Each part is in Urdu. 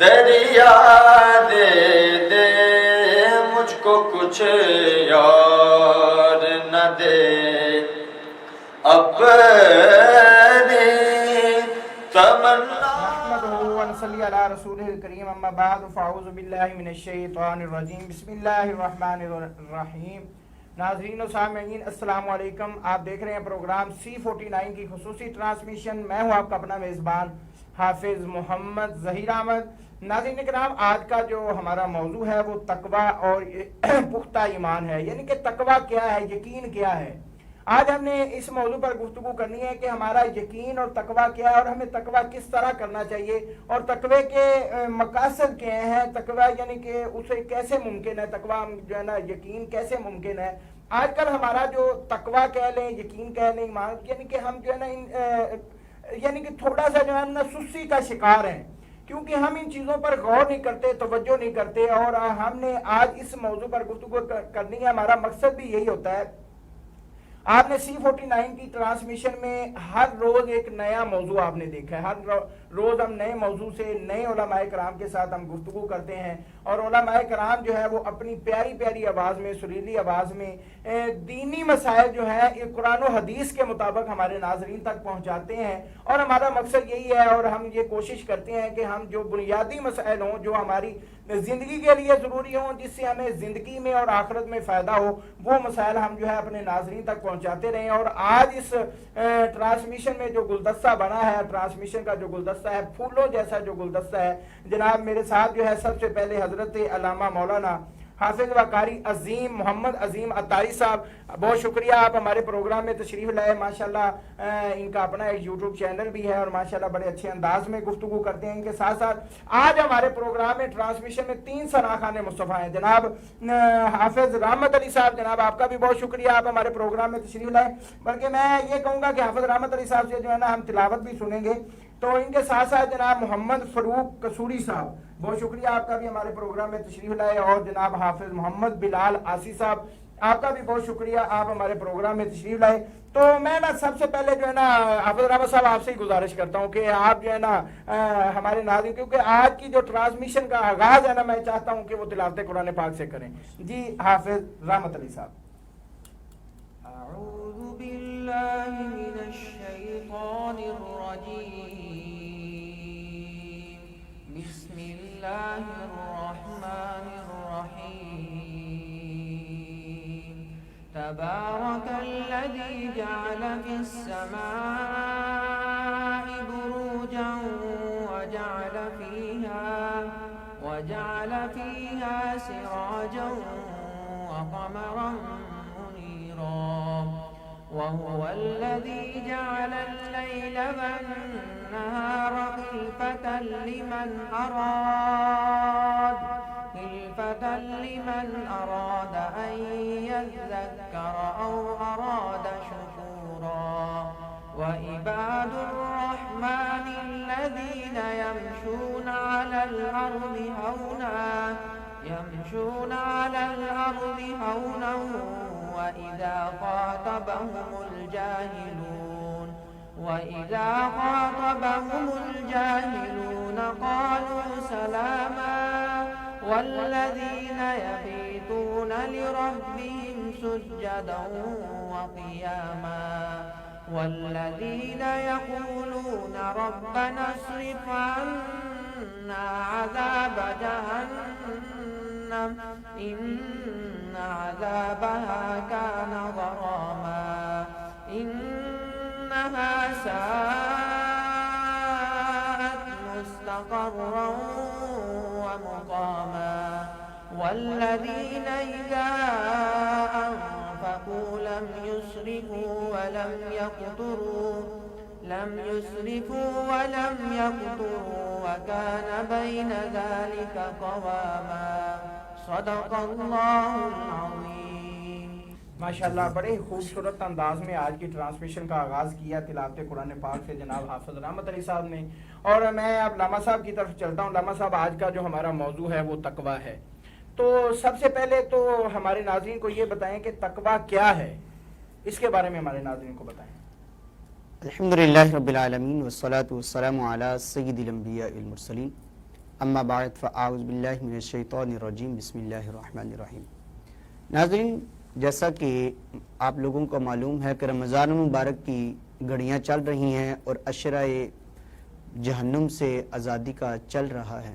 دریا دے دے مجھ کو کچھ یار نہ دے اپنی تمنا نحمده ونصلي على رسوله الكريم اما بعد فاعوذ باللہ من الشیطان الرجیم بسم اللہ الرحمن الرحیم. ناظرین و سامعین السلام علیکم. آپ دیکھ رہے ہیں پروگرام C49 کی خصوصی ٹرانسمیشن. میں ہوں آپ کا اپنا میزبان حافظ محمد ظہیر احمد. ناظرین کرام، آج کا جو ہمارا موضوع ہے وہ تقوی اور پختہ ایمان ہے، یعنی کہ تقوی کیا ہے، یقین کیا ہے. آج ہم نے اس موضوع پر گفتگو کرنی ہے کہ ہمارا یقین اور تقوی کیا ہے اور ہمیں تقوی کس طرح کرنا چاہیے اور تقوی کے مقاصد کیا ہیں. تقوی یعنی کہ اسے کیسے ممکن ہے، تقوی جو ہے نا یقین کیسے ممکن ہے. آج کل ہمارا جو تقوی کہہ لیں، یقین کہہ لیں، ایمان، یعنی کہ ہم جو ہے نا یعنی کہ تھوڑا سا جو ہے نا سستی کا شکار ہیں، کیونکہ ہم ان چیزوں پر غور نہیں کرتے، توجہ نہیں کرتے. اور ہم نے آج اس موضوع پر گفتگو کرنی ہے. ہمارا مقصد بھی یہی ہوتا ہے. آپ نے C49 کی ٹرانسمیشن میں ہر روز ایک نیا موضوع آپ نے دیکھا ہے. ہر روز ہم نئے موضوع سے نئے علماء کرام کے ساتھ ہم گفتگو کرتے ہیں، اور علماء کرام جو ہے وہ اپنی پیاری پیاری آواز میں، سریلی آواز میں دینی مسائل جو ہیں قرآن و حدیث کے مطابق ہمارے ناظرین تک پہنچاتے ہیں. اور ہمارا مقصد یہی ہے، اور ہم یہ کوشش کرتے ہیں کہ ہم جو بنیادی مسائل ہوں، جو ہماری زندگی کے لیے ضروری ہوں، جس سے ہمیں زندگی میں اور آخرت میں فائدہ ہو، وہ مسائل ہم جو ہے اپنے ناظرین تک پہنچاتے رہیں. اور آج اس ٹرانسمیشن میں جو گلدستہ بنا ہے، ٹرانسمیشن کا جو گلدستہ ہے، پھولوں جیسا جو گلدستہ ہے، جناب میرے ساتھ جو ہے سب سے پہلے حضرت علامہ مولانا حافظ و قاری عظیم محمد عظیم عطاری صاحب. بہت شکریہ، آپ ہمارے پروگرام میں تشریف لائے. ماشاءاللہ ان کا اپنا ایک یوٹیوب چینل بھی ہے، اور ماشاءاللہ بڑے اچھے انداز میں گفتگو کرتے ہیں. ان کے ساتھ ساتھ آج ہمارے پروگرام میں ٹرانسمیشن میں 3 شناخان مصطفیٰ ہیں. جناب حافظ رحمت علی صاحب، جناب آپ کا بھی بہت شکریہ، آپ ہمارے پروگرام میں تشریف لائے. بلکہ میں یہ کہوں گا کہ حافظ رحمت علی صاحب سے جو ہے نا ہم تلاوت بھی سنیں گے. تو ان کے ساتھ ساتھ جناب محمد فروق قصوری صاحب، بہت شکریہ، آپ کا بھی ہمارے پروگرام میں تشریف لائے. اور جناب حافظ محمد بلال آسی صاحب، آپ کا بھی بہت شکریہ، آپ ہمارے پروگرام میں تشریف لائے. تو میں نا سب سے پہلے جو ہے نا حافظ رحمت صاحب آپ سے ہی گزارش کرتا ہوں کہ آپ جو ہے نا ہمارے ناظرین، کیونکہ آج کی جو ٹرانسمیشن کا آغاز ہے نا، میں چاہتا ہوں کہ وہ تلاوت قرآن پاک سے کریں. جی حافظ رحمت علی صاحب. اعوذ باللہ من الشیطان الرجیم، بسم اللہ الرحمن الرحیم. تبارک الذی جعل فی السماء بروجا وجعل فیہا سراجا وقمرا منیرا. وهو الذي جعل الليل والنهار خلفة لمن أراد أن يذكر أو أراد شكورا. وعباد الرحمن الذين يمشون على الأرض هونا وإذا خاطبهم الجاهلون قالوا سلاما. والذين يبيتون لربهم سجدا وقياما. والذين يقولون ربنا اصرف عنا عذاب جهنم إن عذابها كان غراما. إنها ساءت مستقرا ومقاما. والذين إذا أنفقوا لم يسرفوا ولم يقتروا وكان بين ذلك قواما. صدق اللہ العظیم. ماشاءاللہ بڑے خوبصورت انداز میں آج کی ٹرانسمیشن کا آغاز کیا تلاوت قرآن پاک سے جناب حافظ رحمت علی صاحب نے. اور میں اب لاما صاحب کی طرف چلتا ہوں. لاما صاحب، آج کا جو ہمارا موضوع ہے وہ تقوی ہے. تو سب سے پہلے تو ہمارے ناظرین کو یہ بتائیں کہ تقوی کیا ہے، اس کے بارے میں ہمارے ناظرین کو بتائیں. الحمدللہ رب العالمین والصلاة والسلام علی سید الانبیاء المرسلین اما بعد فاعوذ باللہ من الشیطان الرجیم بسم اللہ الرحمن الرحیم۔ ناظرین، جیسا کہ آپ لوگوں کو معلوم ہے کہ رمضان مبارک کی گھڑیاں چل رہی ہیں اور عشرہ جہنم سے آزادی کا چل رہا ہے،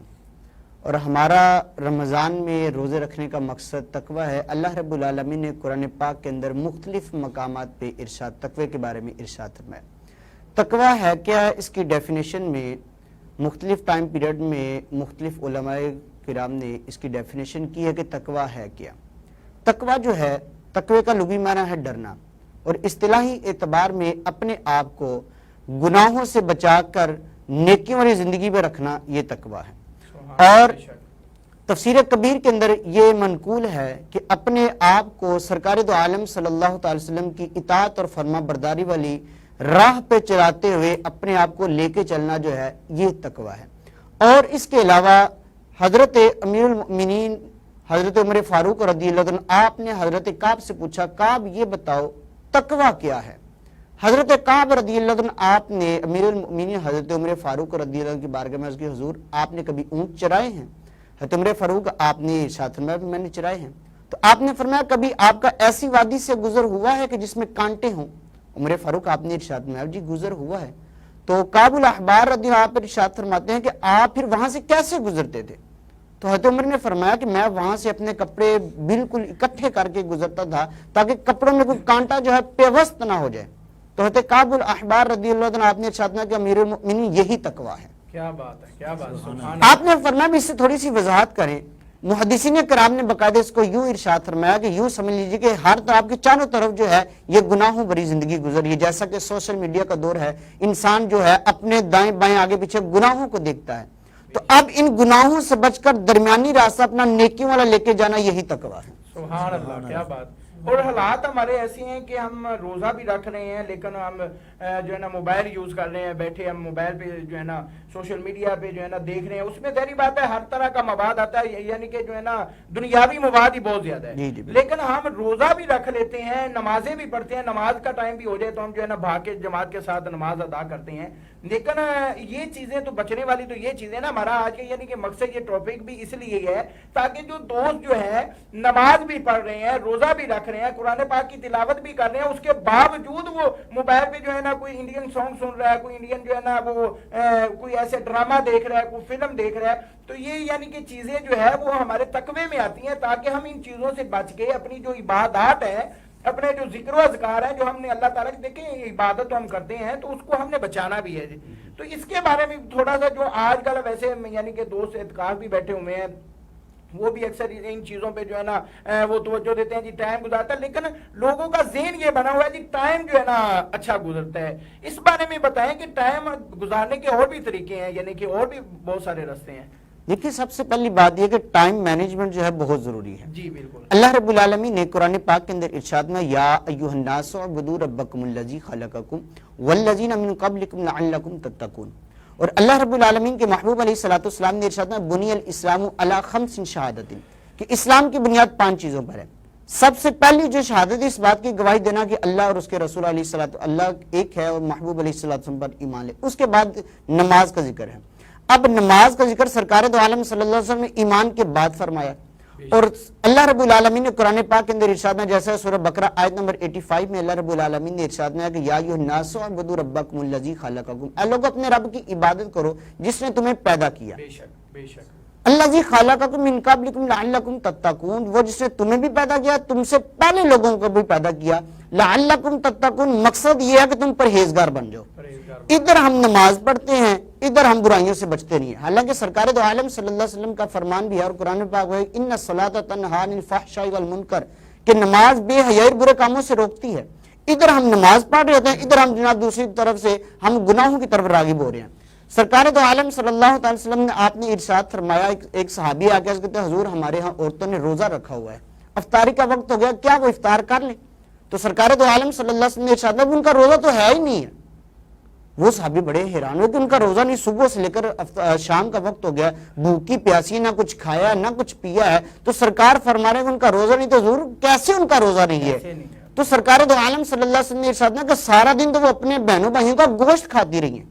اور ہمارا رمضان میں روزے رکھنے کا مقصد تقوی ہے۔ اللہ رب العالمین نے قرآن پاک کے اندر مختلف مقامات پہ تقوی کے بارے میں ارشاد فرمایا۔ تقوی ہے کیا؟ اس کی ڈیفینیشن میں مختلف ٹائم پیریڈ میں مختلف علماء کرام نے اس کی ڈیفینیشن کی ہے کہ تقوی ہے کیا۔ تقوی جو ہے، تقوی کا لغوی معنی ہے ڈرنا، اور اصطلاحی اعتبار میں اپنے آپ کو گناہوں سے بچا کر نیکیوں والی زندگی میں رکھنا، یہ تقوی ہے۔ اور تفسیر کبیر کے اندر یہ منقول ہے کہ اپنے آپ کو سرکار دو عالم صلی اللہ تعالی وسلم کی اطاعت اور فرما برداری والی راہ پہ چلاتے ہوئے اپنے آپ کو لے کے چلنا جو ہے، یہ تقوی ہے۔ اور اس کے علاوہ حضرت امیر المؤمنین حضرت عمر فاروق رضی اللہ عنہ، آپ نے حضرت کعب سے پوچھا، کعب یہ بتاؤ تقوی کیا ہے؟ حضرت کعب رضی اللہ عنہ آپ نے امیر المؤمنین حضرت عمر فاروق رضی اللہ عنہ کی بارگاہ میں عرض کی، حضور آپ نے کبھی اونٹ چرائے ہیں؟ حضرت عمر فاروق آپ نے ارشاد فرمایا میں نے چرائے ہیں۔ تو آپ نے فرمایا کبھی آپ کا ایسی وادی سے گزر ہوا ہے کہ جس میں کانٹے ہوں؟ عمر فاروق آپ نے ارشاد فرمایا جی گزر ہوا ہے۔ تو کعب الاحبار رضی اللہ عنہ پر ارشاد فرماتے ہیں کہ آپ پھر وہاں سے کیسے گزرتے تھے؟ تو حضرت عمر نے فرمایا کہ میں وہاں سے اپنے کپڑے بالکل اکٹھے کر کے گزرتا تھا تاکہ کپڑوں میں کوئی کانٹا جو ہے پیوست نہ ہو جائے۔ تو حضرت کعب الاحبار رضی اللہ عنہ آپ نے ارشاد فرمایا کہ امیر المؤمنین یہی تقوی ہے۔ کیا بات ہے، کیا بات ہے۔ آپ نے فرمایا بھی اس سے تھوڑی سی وضاحت کریں۔ محدثین کرام نے باقاعدہ اس کو یوں ارشاد فرمایا کہ یوں سمجھ لیجیے کہ ہر طرف آپ کے چاروں طرف جو ہے یہ گناہوں بری زندگی گزری ہے، جیسا کہ سوشل میڈیا کا دور ہے، انسان جو ہے اپنے دائیں بائیں آگے پیچھے گناہوں کو دیکھتا ہے۔ تو اب ان گناہوں سے بچ کر درمیانی راستہ اپنا نیکیوں والا لے کے جانا، یہی تقوی ہے۔ سبحان اللہ، کیا بات۔ اور حالات ہمارے ایسے ہیں کہ ہم روزہ بھی رکھ رہے ہیں لیکن ہم جو ہے نا موبائل یوز کر رہے ہیں، بیٹھے ہم موبائل پہ جو ہے نا سوشل میڈیا پہ جو ہے نا دیکھ رہے ہیں، اس میں ظاہری بات ہے ہر طرح کا مواد آتا ہے، یعنی کہ جو ہے نا دنیاوی مواد ہی بہت زیادہ ہے۔ لیکن ہم روزہ بھی رکھ لیتے ہیں، نمازیں بھی پڑھتے ہیں، نماز کا ٹائم بھی ہو جائے تو ہم جو ہے نا بھاگ کے جماعت کے ساتھ نماز ادا کرتے ہیں، لیکن یہ چیزیں تو بچنے والی تو یہ چیزیں نا ہمارا آج کے یعنی کہ مقصد یہ ٹاپک بھی اس لیے ہے تاکہ جو دوست جو ہے نماز بھی پڑھ رہے ہیں، روزہ بھی رکھ رہے ہیں، قرآن پاک کی تلاوت بھی کر رہے ہیں، اس کے باوجود وہ موبائل پہ جو ہے نا کوئی انڈین سانگ سن رہا ہے، کوئی انڈین جو ہے نا وہ کوئی ایسے ڈرامہ دیکھ رہا ہے، کوئی فلم دیکھ رہا ہے، تو یہ یعنی کہ چیزیں جو ہے وہ ہمارے تقوی میں آتی ہیں تاکہ ہم ان چیزوں سے بچ کے اپنی جو عبادات ہیں، اپنے جو ذکر و اذکار ہیں جو ہم نے اللہ تعالیٰ کی دیکھیں عبادت ہم کرتے ہیں تو اس کو ہم نے بچانا بھی ہے۔ تو اس کے بارے میں تھوڑا سا جو آج کل ویسے یعنی کہ دوست اعتکاف بھی بیٹھے ہوئے ہیں، وہ بھی اکثر ان چیزوں پہ جو ہے نا وہ توجہ دیتے ہیں، جی ٹائم گزارتا ہے، لیکن لوگوں کا ذہن یہ بنا ہوا ہے جی ٹائم جو ہے نا اچھا گزرتا ہے۔ اس بارے میں بتائیں کہ ٹائم گزارنے کے اور بھی طریقے ہیں، یعنی کہ اور بھی بہت سارے راستے ہیں۔ دیکھیے سب سے پہلی بات یہ کہ ٹائم مینجمنٹ جو ہے بہت ضروری ہے۔ جی بالکل۔ اللہ رب العالمین نے قرآن پاک کے اندر ارشاد میں یا ایھا الناس اعبدوا ربکم الذی خلقکم والذین من قبلکم لعلکم تتقون، اور اللہ رب العالمین کے محبوب علیہ الصلوۃ والسلام نے ارشاد میں بنی الاسلام علی خمس شہادت، کہ اسلام کی بنیاد 5 چیزوں پر ہے۔ سب سے پہلی جو شہادت اس بات کی گواہی دینا کہ اللہ اور اس کے رسول علیہ الصلوۃ اللہ ایک ہے اور محبوب علیہ الصلوۃ والسلام پر ایمان لے، اس کے بعد نماز کا ذکر ہے۔ اب نماز کا ذکر سرکار دو عالم صلی اللہ علیہ وسلم نے ایمان کے بعد فرمایا، اور اللہ رب العالمین نے قرآن پاک کے اندر ارشاد میں جیسا سورہ بقرہ آیت نمبر 85 میں اللہ رب العالمین نے ارشاد میں کہ یا ایھا الناس اعبدوا ربکم الذی خلقکم، اے لوگوں اپنے رب کی عبادت کرو جس نے تمہیں پیدا کیا، بے شک بے شک، الذی خلقکم من قبلکم لعلکم تتقون، وہ جس نے تمہیں بھی پیدا کیا تم سے پہلے لوگوں کو بھی پیدا کیا، لعلکم تتقون، مقصد یہ ہے کہ تم پرہیزگار بن جاؤ۔ ادھر ہم نماز پڑھتے ہیں، ادھر ہم برائیوں سے بچتے نہیں ہیں، حالانکہ سرکار دو عالم صلی اللہ علیہ وسلم کا فرمان بھی ہے اور قرآن پاک ہے ان الصلاۃ تنہی عن الفحشاء والمنکر، کہ نماز بے حیائی برے کاموں سے روکتی ہے۔ ادھر ہم نماز پڑھ رہے ہوتے ہیں، ادھر ہم جناب دوسری طرف سے ہم گناہوں کی طرف راغب ہو رہے ہیں۔ سرکار دو عالم صلی اللہ تعالی وسلم نے آپ نے ارشاد فرمایا، ایک صحابی آ کے کہتے ہیں حضور ہمارے ہاں عورتوں نے روزہ رکھا ہوا ہے، افطاری کا وقت ہو گیا، کیا وہ افطار کر لیں؟ تو سرکار دو عالم صلی اللہ علیہ وسلم نے ارشاد فرمایا ان کا روزہ تو ہے ہی نہیں ہے۔ وہ صحابی بڑے حیران ہوئے کہ ان کا روزہ نہیں، صبح سے لے کر شام کا وقت ہو گیا، بھوکی پیاسی، نہ کچھ کھایا نہ کچھ پیا ہے، تو سرکار فرما رہے ہیں کہ ان کا روزہ نہیں، تو حضور کیسے ان کا روزہ نہیں ہے؟ تو سرکار دو عالم صلی اللہ علیہ وسلم نے ارشاد کیا کہ سارا دن تو وہ اپنے بہنوں بھائیوں کا گوشت کھاتی رہی ہیں،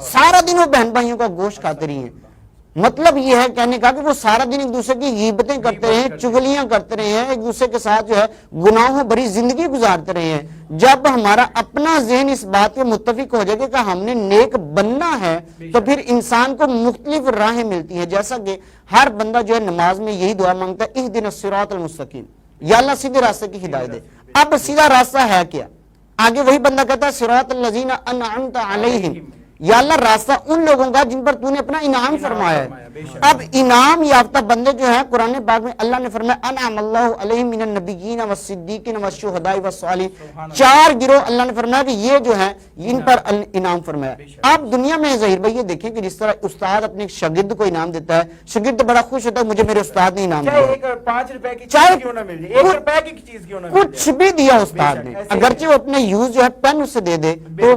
سارا دن وہ بہن بھائیوں کا گوشت کھاتی رہی ہیں۔ مطلب یہ ہے کہنے کا کہ وہ سارا دن ایک دوسرے کی غیبتیں کرتے رہے ہیں، چغلیاں کرتے رہے ہیں، ایک دوسرے کے ساتھ جو ہے گناہوں بری زندگی گزارتے رہے ہیں۔ جب ہمارا اپنا ذہن اس بات کے متفق ہو جائے کہ ہم نے نیک بننا ہے تو پھر انسان کو مختلف راہیں ملتی ہیں، جیسا کہ ہر بندہ جو ہے نماز میں یہی دعا مانگتا ہے، اہدنا الصراط المستقیم، یا اللہ سیدھے راستے کی ہدایت دے۔ اب سیدھا راستہ ہے کیا؟ آگے وہی بندہ کہتا ہے صراط الذین انعمت علیہم، یا اللہ راستہ ان لوگوں کا جن پر تو نے اپنا انعام فرمایا ہے۔ اب انعام یافتہ بندے جو ہیں قرآن پاک میں اللہ نے فرمایا انعم اللہ علیہم من النبیین والصدیقین والشہداء والصالحین، 4 گروہ اللہ نے فرمایا کہ یہ جو ہے ان پر انعام فرمایا۔ اب دنیا میں ظاہر بھائی یہ دیکھیں کہ جس طرح استاد اپنے شاگرد کو انعام دیتا ہے، شاگرد بڑا خوش ہوتا ہے مجھے میرے استاد نے انعام چاہے دیا، ایک 5 روپے کی چیز کیوں نہ مل جائے، 1 روپے کی چیز کیوں نہ مل کچھ جائے، بھی دیا استاد نے، اگرچہ وہ اپنے یوز جو ہے پین اسے دے دے تو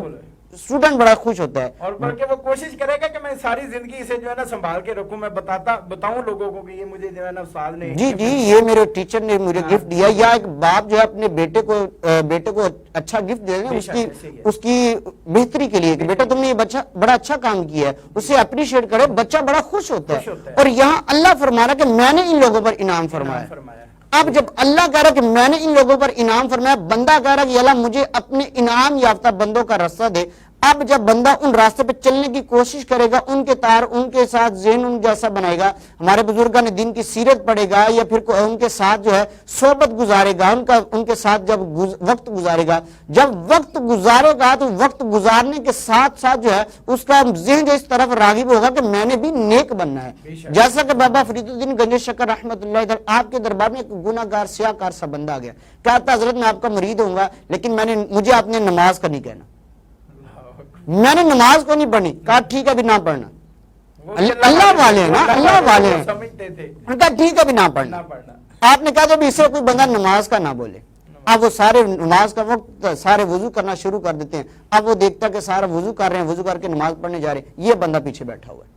اسٹوڈنٹ بڑا خوش ہوتا ہے۔ اور بلکہ وہ کوشش کرے گا کہ میں ساری زندگی اسے جو ہے نا سنبھال کے رکھوں، میں بتاؤں لوگوں کو کہ یہ مجھے جو ہے نا استاد نے جی یہ میرے ٹیچر نے مجھے گفٹ دیا، یا ایک باپ جو ہے اپنے بیٹے کو اچھا گفٹ دے دیں اس کی بہتری کے لیے کہ بیٹا تم نے یہ بڑا اچھا کام کیا ہے، اسے اپریشیٹ کرے، بچہ بڑا خوش ہوتا ہے۔ اور یہاں اللہ فرما رہا کہ میں نے ان لوگوں پر انعام فرمایا۔ اب جب اللہ کہہ رہا کہ میں نے ان لوگوں پر انعام فرمایا، بندہ کہہ رہا کہ اللہ مجھے اپنے انعام یافتہ بندوں کا راستہ دے۔ اب جب بندہ ان راستے پہ چلنے کی کوشش کرے گا، ان کے تار ان کے ساتھ ذہن ان جیسا بنائے گا، ہمارے بزرگان دین کی سیرت پڑھے گا، یا پھر ان کے ساتھ جو ہے صحبت گزارے گا، ان کے ساتھ جب وقت گزارے گا، جب وقت گزارے گا تو وقت گزارنے کے ساتھ ساتھ جو ہے اس کا ذہن جو اس طرف راغب ہوگا کہ میں نے بھی نیک بننا ہے۔ جیسا کہ بابا فرید الدین گنج شکر رحمۃ اللہ علیہ آپ کے دربار میں ایک گناہگار سیاہ کار سا بندہ آ گیا، کہتا حضرت میں آپ کا مرید ہوں گا لیکن مجھے آپ نے نماز کا نہیں کہنا، میں نے نماز کو نہیں پڑھنی۔ کہا ٹھیک ہے بھی نہ پڑھنا، اللہ والے ہیں نا، اللہ والے ہیں، ان کا ٹھیک ہے بھی نہ پڑھنا۔ آپ نے کہا جب اسے کوئی بندہ نماز کا نہ بولے، اب وہ سارے نماز کا وقت سارے وضو کرنا شروع کر دیتے ہیں، اب وہ دیکھتا کہ سارا وضو کر رہے ہیں، وضو کر کے نماز پڑھنے جا رہے ہیں، یہ بندہ پیچھے بیٹھا ہوا ہے۔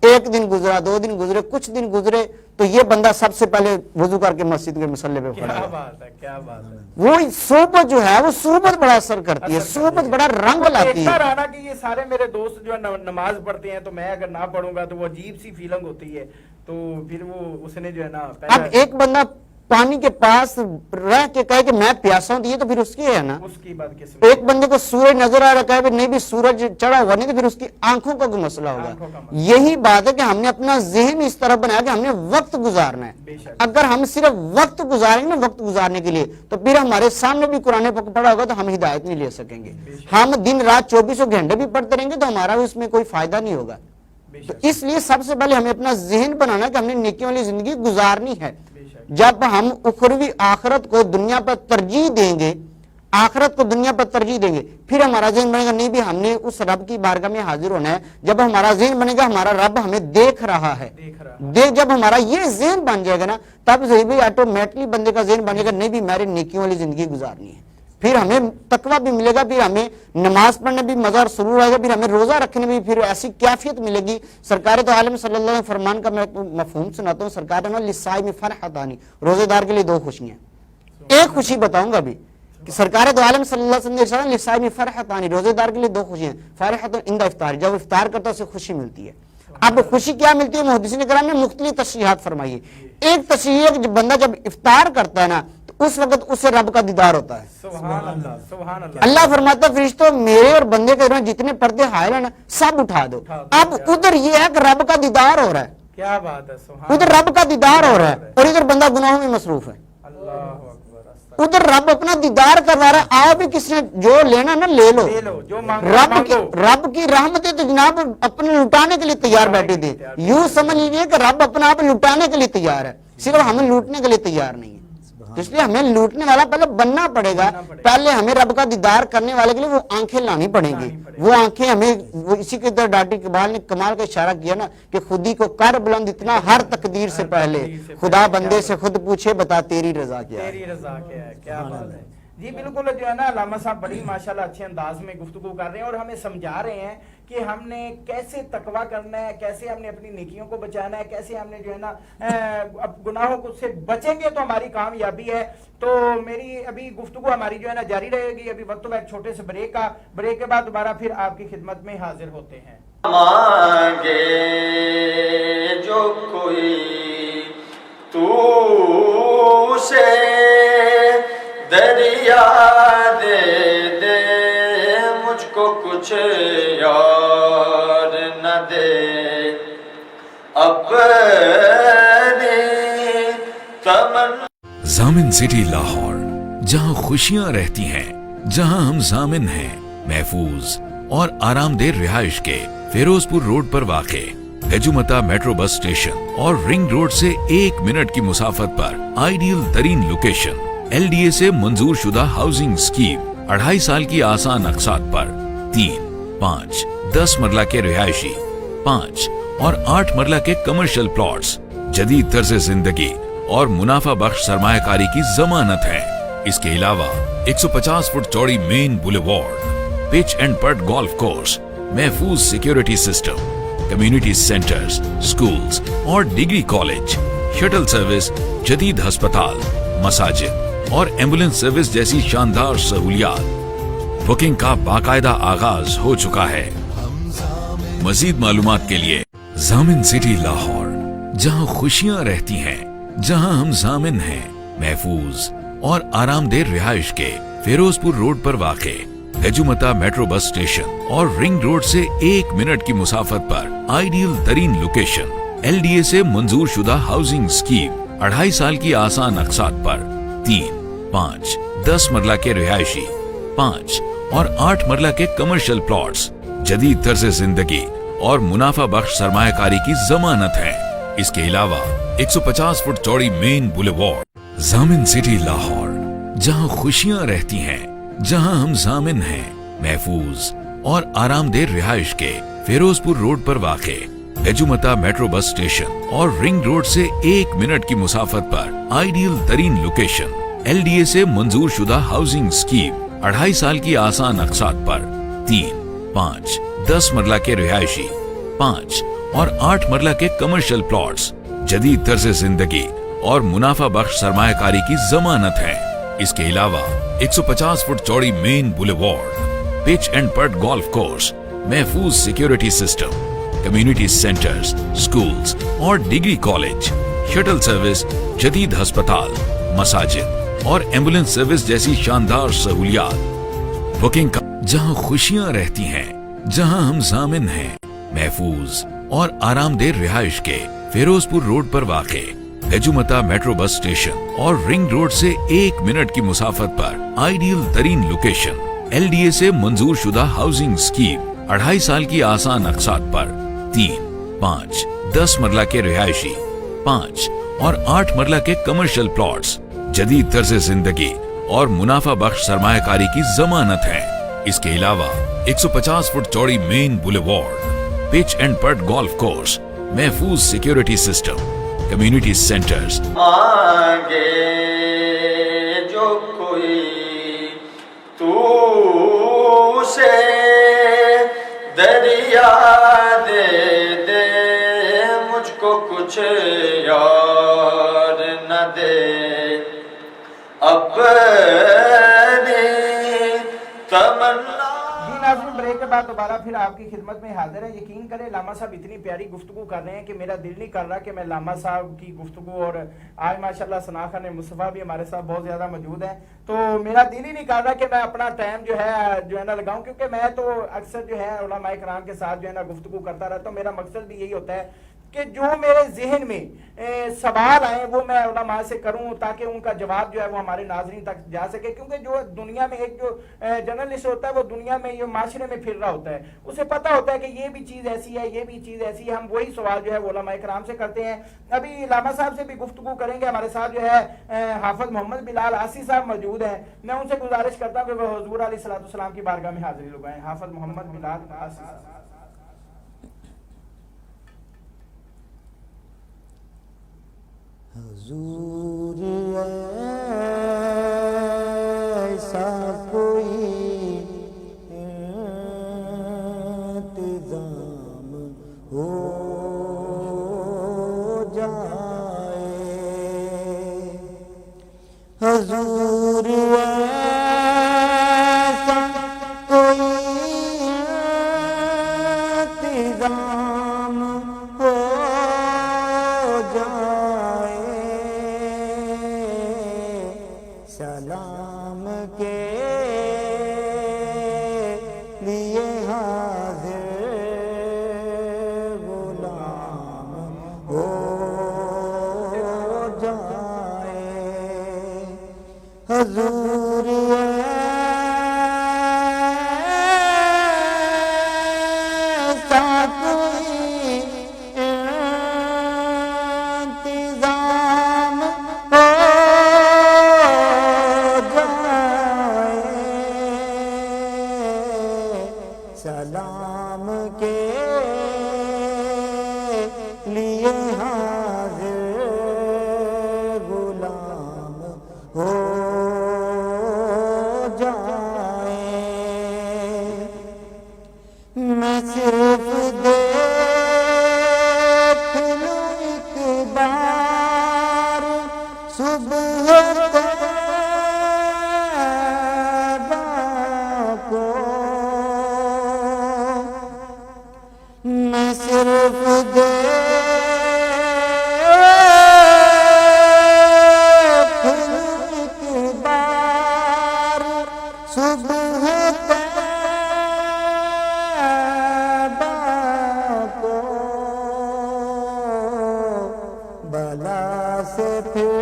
1 دن گزرا، 2 دن گزرے، کچھ دن گزرے تو یہ بندہ سب سے پہلے وضو کر کے مسجد کے مصلے پہ کھڑا ہے۔ کیا بات ہے، وہ صحبت جو ہے وہ صحبت بڑا اثر کرتی ہے، صحبت بڑا رنگ لاتی ہے۔ رہنا کہ یہ سارے میرے دوست جو ہے نماز پڑھتے ہیں تو میں اگر نہ پڑھوں گا تو وہ عجیب سی فیلنگ ہوتی ہے، تو پھر وہ اس نے جو ہے نا اب ایک بندہ پانی کے پاس رہ کے کہے کہ میں پیاسا ہوں، یہ تو پھر اس کی ہے نا۔ اس کی بات کس ایک بندے کو سورج نظر آ رہا ہے نہیں بھی سورج چڑھا ہوا نہیں تو پھر اس کی آنکھوں کا کوئی مسئلہ ہوگا۔ یہی بات ہے کہ ہم نے اپنا ذہن اس طرح بنایا کہ ہم نے وقت گزارنا ہے۔ اگر ہم صرف وقت گزاریں گے نا وقت گزارنے کے لیے تو پھر ہمارے سامنے بھی قرآن پڑھا ہوگا تو ہم ہدایت نہیں لے سکیں گے۔ ہم دن رات 24 گھنٹے بھی پڑھتے رہیں گے تو ہمارا اس میں کوئی فائدہ نہیں ہوگا۔ تو اس لیے سب سے پہلے ہمیں اپنا ذہن بنانا ہے کہ ہم نے نیکیوں والی زندگی گزارنی ہے۔ جب ہم اخروی آخرت کو دنیا پر ترجیح دیں گے، آخرت کو دنیا پر ترجیح دیں گے، پھر ہمارا ذہن بنے گا نہیں بھی ہم نے اس رب کی بارگاہ میں حاضر ہونا ہے۔ جب ہمارا ذہن بنے گا ہمارا رب ہمیں دیکھ رہا ہے، جب ہمارا یہ ذہن بن جائے گا نا تب بھی آٹومیٹلی بندے کا ذہن بنے گا نہیں بھی میرے نیکیوں والی زندگی گزارنی ہے۔ پھر ہمیں تقویٰ بھی ملے گا، پھر ہمیں نماز پڑھنے بھی مزہ اور سرور آئے گا، پھر ہمیں روزہ رکھنے میں پھر ایسی کیفیت ملے گی۔ سرکار تو عالم صلی اللہ علیہ وسلم فرمان کا میں مفہوم سناتا ہوں، سرکار نے للصائم فرحتان، روزے دار کے لیے 2 خوشیاں۔ ایک خوشی بتاؤں گا بھی کہ سرکار تو عالم صلی اللہ علیہ وسلم نے ارشاد للصائم فرحتان، روزے دار کے لیے 2 خوشیاں، فرحۃ عند افطار، جب افطار کرتا ہے اسے خوشی ملتی ہے۔ اب خوشی کیا ملتی ہے؟ محدثین کرام نے مختلف تشریحات فرمائی ہے۔ ایک تشریح ہے کہ جب بندہ جب افطار کرتا ہے نا اس وقت اسے رب کا دیدار ہوتا ہے۔ سبحان اللہ، سبحان اللہ۔ اللہ فرماتا ہے فرشتوں میرے اور بندے کے جتنے پردے حائل ہیں نا سب اٹھا دو۔ اب ادھر یہ ہے کہ رب کا دیدار ہو رہا ہے، کیا بات ہے، سبحان ادھر رب کا دیدار ہو رہا ہے اور ادھر بندہ گناہوں میں مصروف ہے۔ اللہ اکبر، ادھر رب اپنا دیدار کروا رہا ہے، آؤ بھی کس نے جو لینا نا لے لو، جو مانگو۔ رب کی رحمتیں تو جناب اپنے لٹانے کے لیے تیار بیٹھے تھے۔ یوں سمجھ لیجیے کہ رب اپنا آپ لٹانے کے لیے تیار ہے، صرف ہمیں لوٹنے کے لیے تیار نہیں ہے۔ اس لیے ہمیں لوٹنے والا پہلے بننا پڑے گا، پہلے ہمیں رب کا دیدار کرنے والے کے لیے وہ آنکھیں لانی پڑیں گی۔ وہ آنکھیں ہمیں اسی کے در ڈاٹی اقبال نے کمال کا اشارہ کیا نا کہ خودی کو کر بلند اتنا ہر تقدیر سے پہلے، خدا بندے سے خود پوچھے بتا تیری رضا کیا ہے۔ تیری رضا کیا ہے، کیا بات ہے۔ جی بالکل جو ہے نا علامہ صاحب بڑی ماشاءاللہ اچھے انداز میں گفتگو کر رہے ہیں اور ہمیں سمجھا رہے ہیں کہ ہم نے کیسے تقویٰ کرنا ہے، کیسے ہم نے اپنی نیکیوں کو بچانا ہے، کیسے ہم نے جو ہے نا گناہوں کو سے بچیں گے تو ہماری کامیابی ہے۔ تو میری ابھی گفتگو ہماری جو ہے نا جاری رہے گی، ابھی وقت ہوگا ایک چھوٹے سے بریک کا، بریک کے بعد دوبارہ پھر آپ کی خدمت میں حاضر ہوتے ہیں۔ مانگے کوئی تو سے دریا دے دے مجھ کو کچھ یار نہ دے اپنی تمنا ضامن سٹی لاہور، جہاں خوشیاں رہتی ہیں، جہاں ہم ضامن ہیں، محفوظ اور آرام دہ رہائش کے فیروز پور روڈ پر واقع گجومتا میٹرو بس اسٹیشن اور رنگ روڈ سے 1 منٹ کی مسافت پر آئیڈیل ترین لوکیشن، LDA سے منظور شدہ ہاؤسنگ سکیم، 2.5 سال کی آسان اقساط پر 3، 5، 10 مرلہ کے رہائشی، 5 اور 8 مرلہ کے کمرشل پلاٹس، جدید طرز زندگی اور منافع بخش سرمایہ کاری کی ضمانت ہے۔ اس کے علاوہ 150 فٹ چوڑی main boulevard, pitch and putt golf course, محفوظ security system, community centres, schools اور ڈگری کالج، شٹل سروس، جدید ہسپتال، مساجد اور ایمبولینس سروس جیسی شاندار سہولیات۔ بکنگ کا باقاعدہ آغاز ہو چکا ہے۔ مزید معلومات کے لیے ضامن سٹی لاہور، جہاں خوشیاں رہتی ہیں، جہاں ہم ضامن ہیں، محفوظ اور آرام دہ رہائش کے فیروز پور روڈ پر واقع گجومتا میٹرو بس اسٹیشن اور رنگ روڈ سے 1 منٹ کی مسافت پر آئیڈیل ترین لوکیشن، LDA سے منظور شدہ ہاؤسنگ سکیم، 2.5 سال کی آسان اقساط پر 3، 5، 10 مرلہ کے رہائشی، 5 اور 8 مرلہ کے کمرشل پلاٹس، جدید طرز زندگی اور منافع بخش سرمایہ کاری کی ضمانت ہے۔ اس کے علاوہ 150 فٹ چوڑی مین بولیوارڈ، ضامن سٹی لاہور، جہاں خوشیاں رہتی ہیں، جہاں ہم ضامن ہیں، محفوظ اور آرام دہ رہائش کے فیروز پور روڈ پر واقع گجومتا میٹرو بس اسٹیشن اور رنگ روڈ سے 1 منٹ کی مسافت پر آئیڈیل ترین لوکیشن، LDA سے منظور شدہ ہاؤسنگ سکیم، 2.5 سال کی آسان اقساط پر 3، 5، 10 مرلہ کے رہائشی، 5 اور 8 مرلہ کے کمرشل پلاٹس، جدید طرز زندگی اور منافع بخش سرمایہ کاری کی ضمانت ہے۔ اس کے علاوہ 150 فٹ چوڑی main boulevard, pitch and putt golf course, محفوظ security system, community centres, schools اور ڈگری کالج، شٹل سروس، جدید ہسپتال، مساجد اور ایمبولینس سروس جیسی شاندار سہولیات۔ بکنگ کا جہاں خوشیاں رہتی ہیں، جہاں ہم ضامن ہیں، محفوظ اور آرام دہ رہائش کے فیروز پور روڈ پر واقع گجومتا میٹرو بس اسٹیشن اور رنگ روڈ سے 1 منٹ کی مسافت پر آئیڈیل ترین لوکیشن، LDA سے منظور شدہ ہاؤسنگ سکیم، 2.5 سال کی آسان اقساط پر 3، 5، 10 مرلہ کے رہائشی، 5 اور 8 مرلہ کے کمرشل پلاٹس، جدید طرز زندگی اور منافع بخش سرمایہ کاری کی ضمانت ہے۔ اس کے علاوہ 150 فٹ چوڑی main boulevard, pitch and putt golf course, محفوظ سیکیورٹی سسٹم، کمیونٹی سینٹرز۔ مانگے جو کوئی تو سے دریا دے دے مجھ کو کچھ یار نہ دے اپنی تمنا۔ جی ناظرین، بریک کے بعد دوبارہ پھر آپ کی خدمت میں حاضر ہے۔ یقین کریں لاما صاحب اتنی پیاری گفتگو کر رہے ہیں کہ میرا دل نہیں کر رہا کہ میں لاما صاحب کی گفتگو، اور آج ماشاءاللہ ثنا خان مصطفیٰ بھی ہمارے ساتھ بہت زیادہ موجود ہیں، تو میرا دل ہی نہیں کر رہا کہ میں اپنا ٹائم جو ہے نا لگاؤں، کیونکہ میں تو اکثر جو ہے علماء کرام کے ساتھ جو ہے نا گفتگو کرتا رہتا ہوں۔ میرا مقصد بھی یہی ہوتا ہے کہ جو میرے ذہن میں سوال آئیں وہ میں علماء سے کروں تاکہ ان کا جواب جو ہے وہ ہمارے ناظرین تک جا سکے، کیونکہ جو دنیا میں ایک جو جرنلسٹ ہوتا ہے وہ دنیا میں یہ معاشرے میں پھر رہا ہوتا ہے، اسے پتہ ہوتا ہے کہ یہ بھی چیز ایسی ہے، یہ بھی چیز ایسی ہے۔ ہم وہی سوال جو ہے وہ علماء کرام سے کرتے ہیں۔ ابھی علامہ صاحب سے بھی گفتگو کریں گے، ہمارے ساتھ جو ہے حافظ محمد بلال آسی صاحب موجود ہیں۔ میں ان سے گزارش کرتا ہوں کہ وہ حضور علیہ السلام کی بارگاہ میں حاضری لگائیں۔ حافظ محمد بلال آسی صاحب۔ حضور ایسا کوئی انتظام ہو جائے، حضور ایسا کوئی انتظام ہو لیے حاضر غلام ہو جائیں، میں صرف دیکھ لوں ایک بار صبح طیبہ کو، میں صرف دیکھ لوں ایک بار صبح طیبہ کو، بلا سے پھر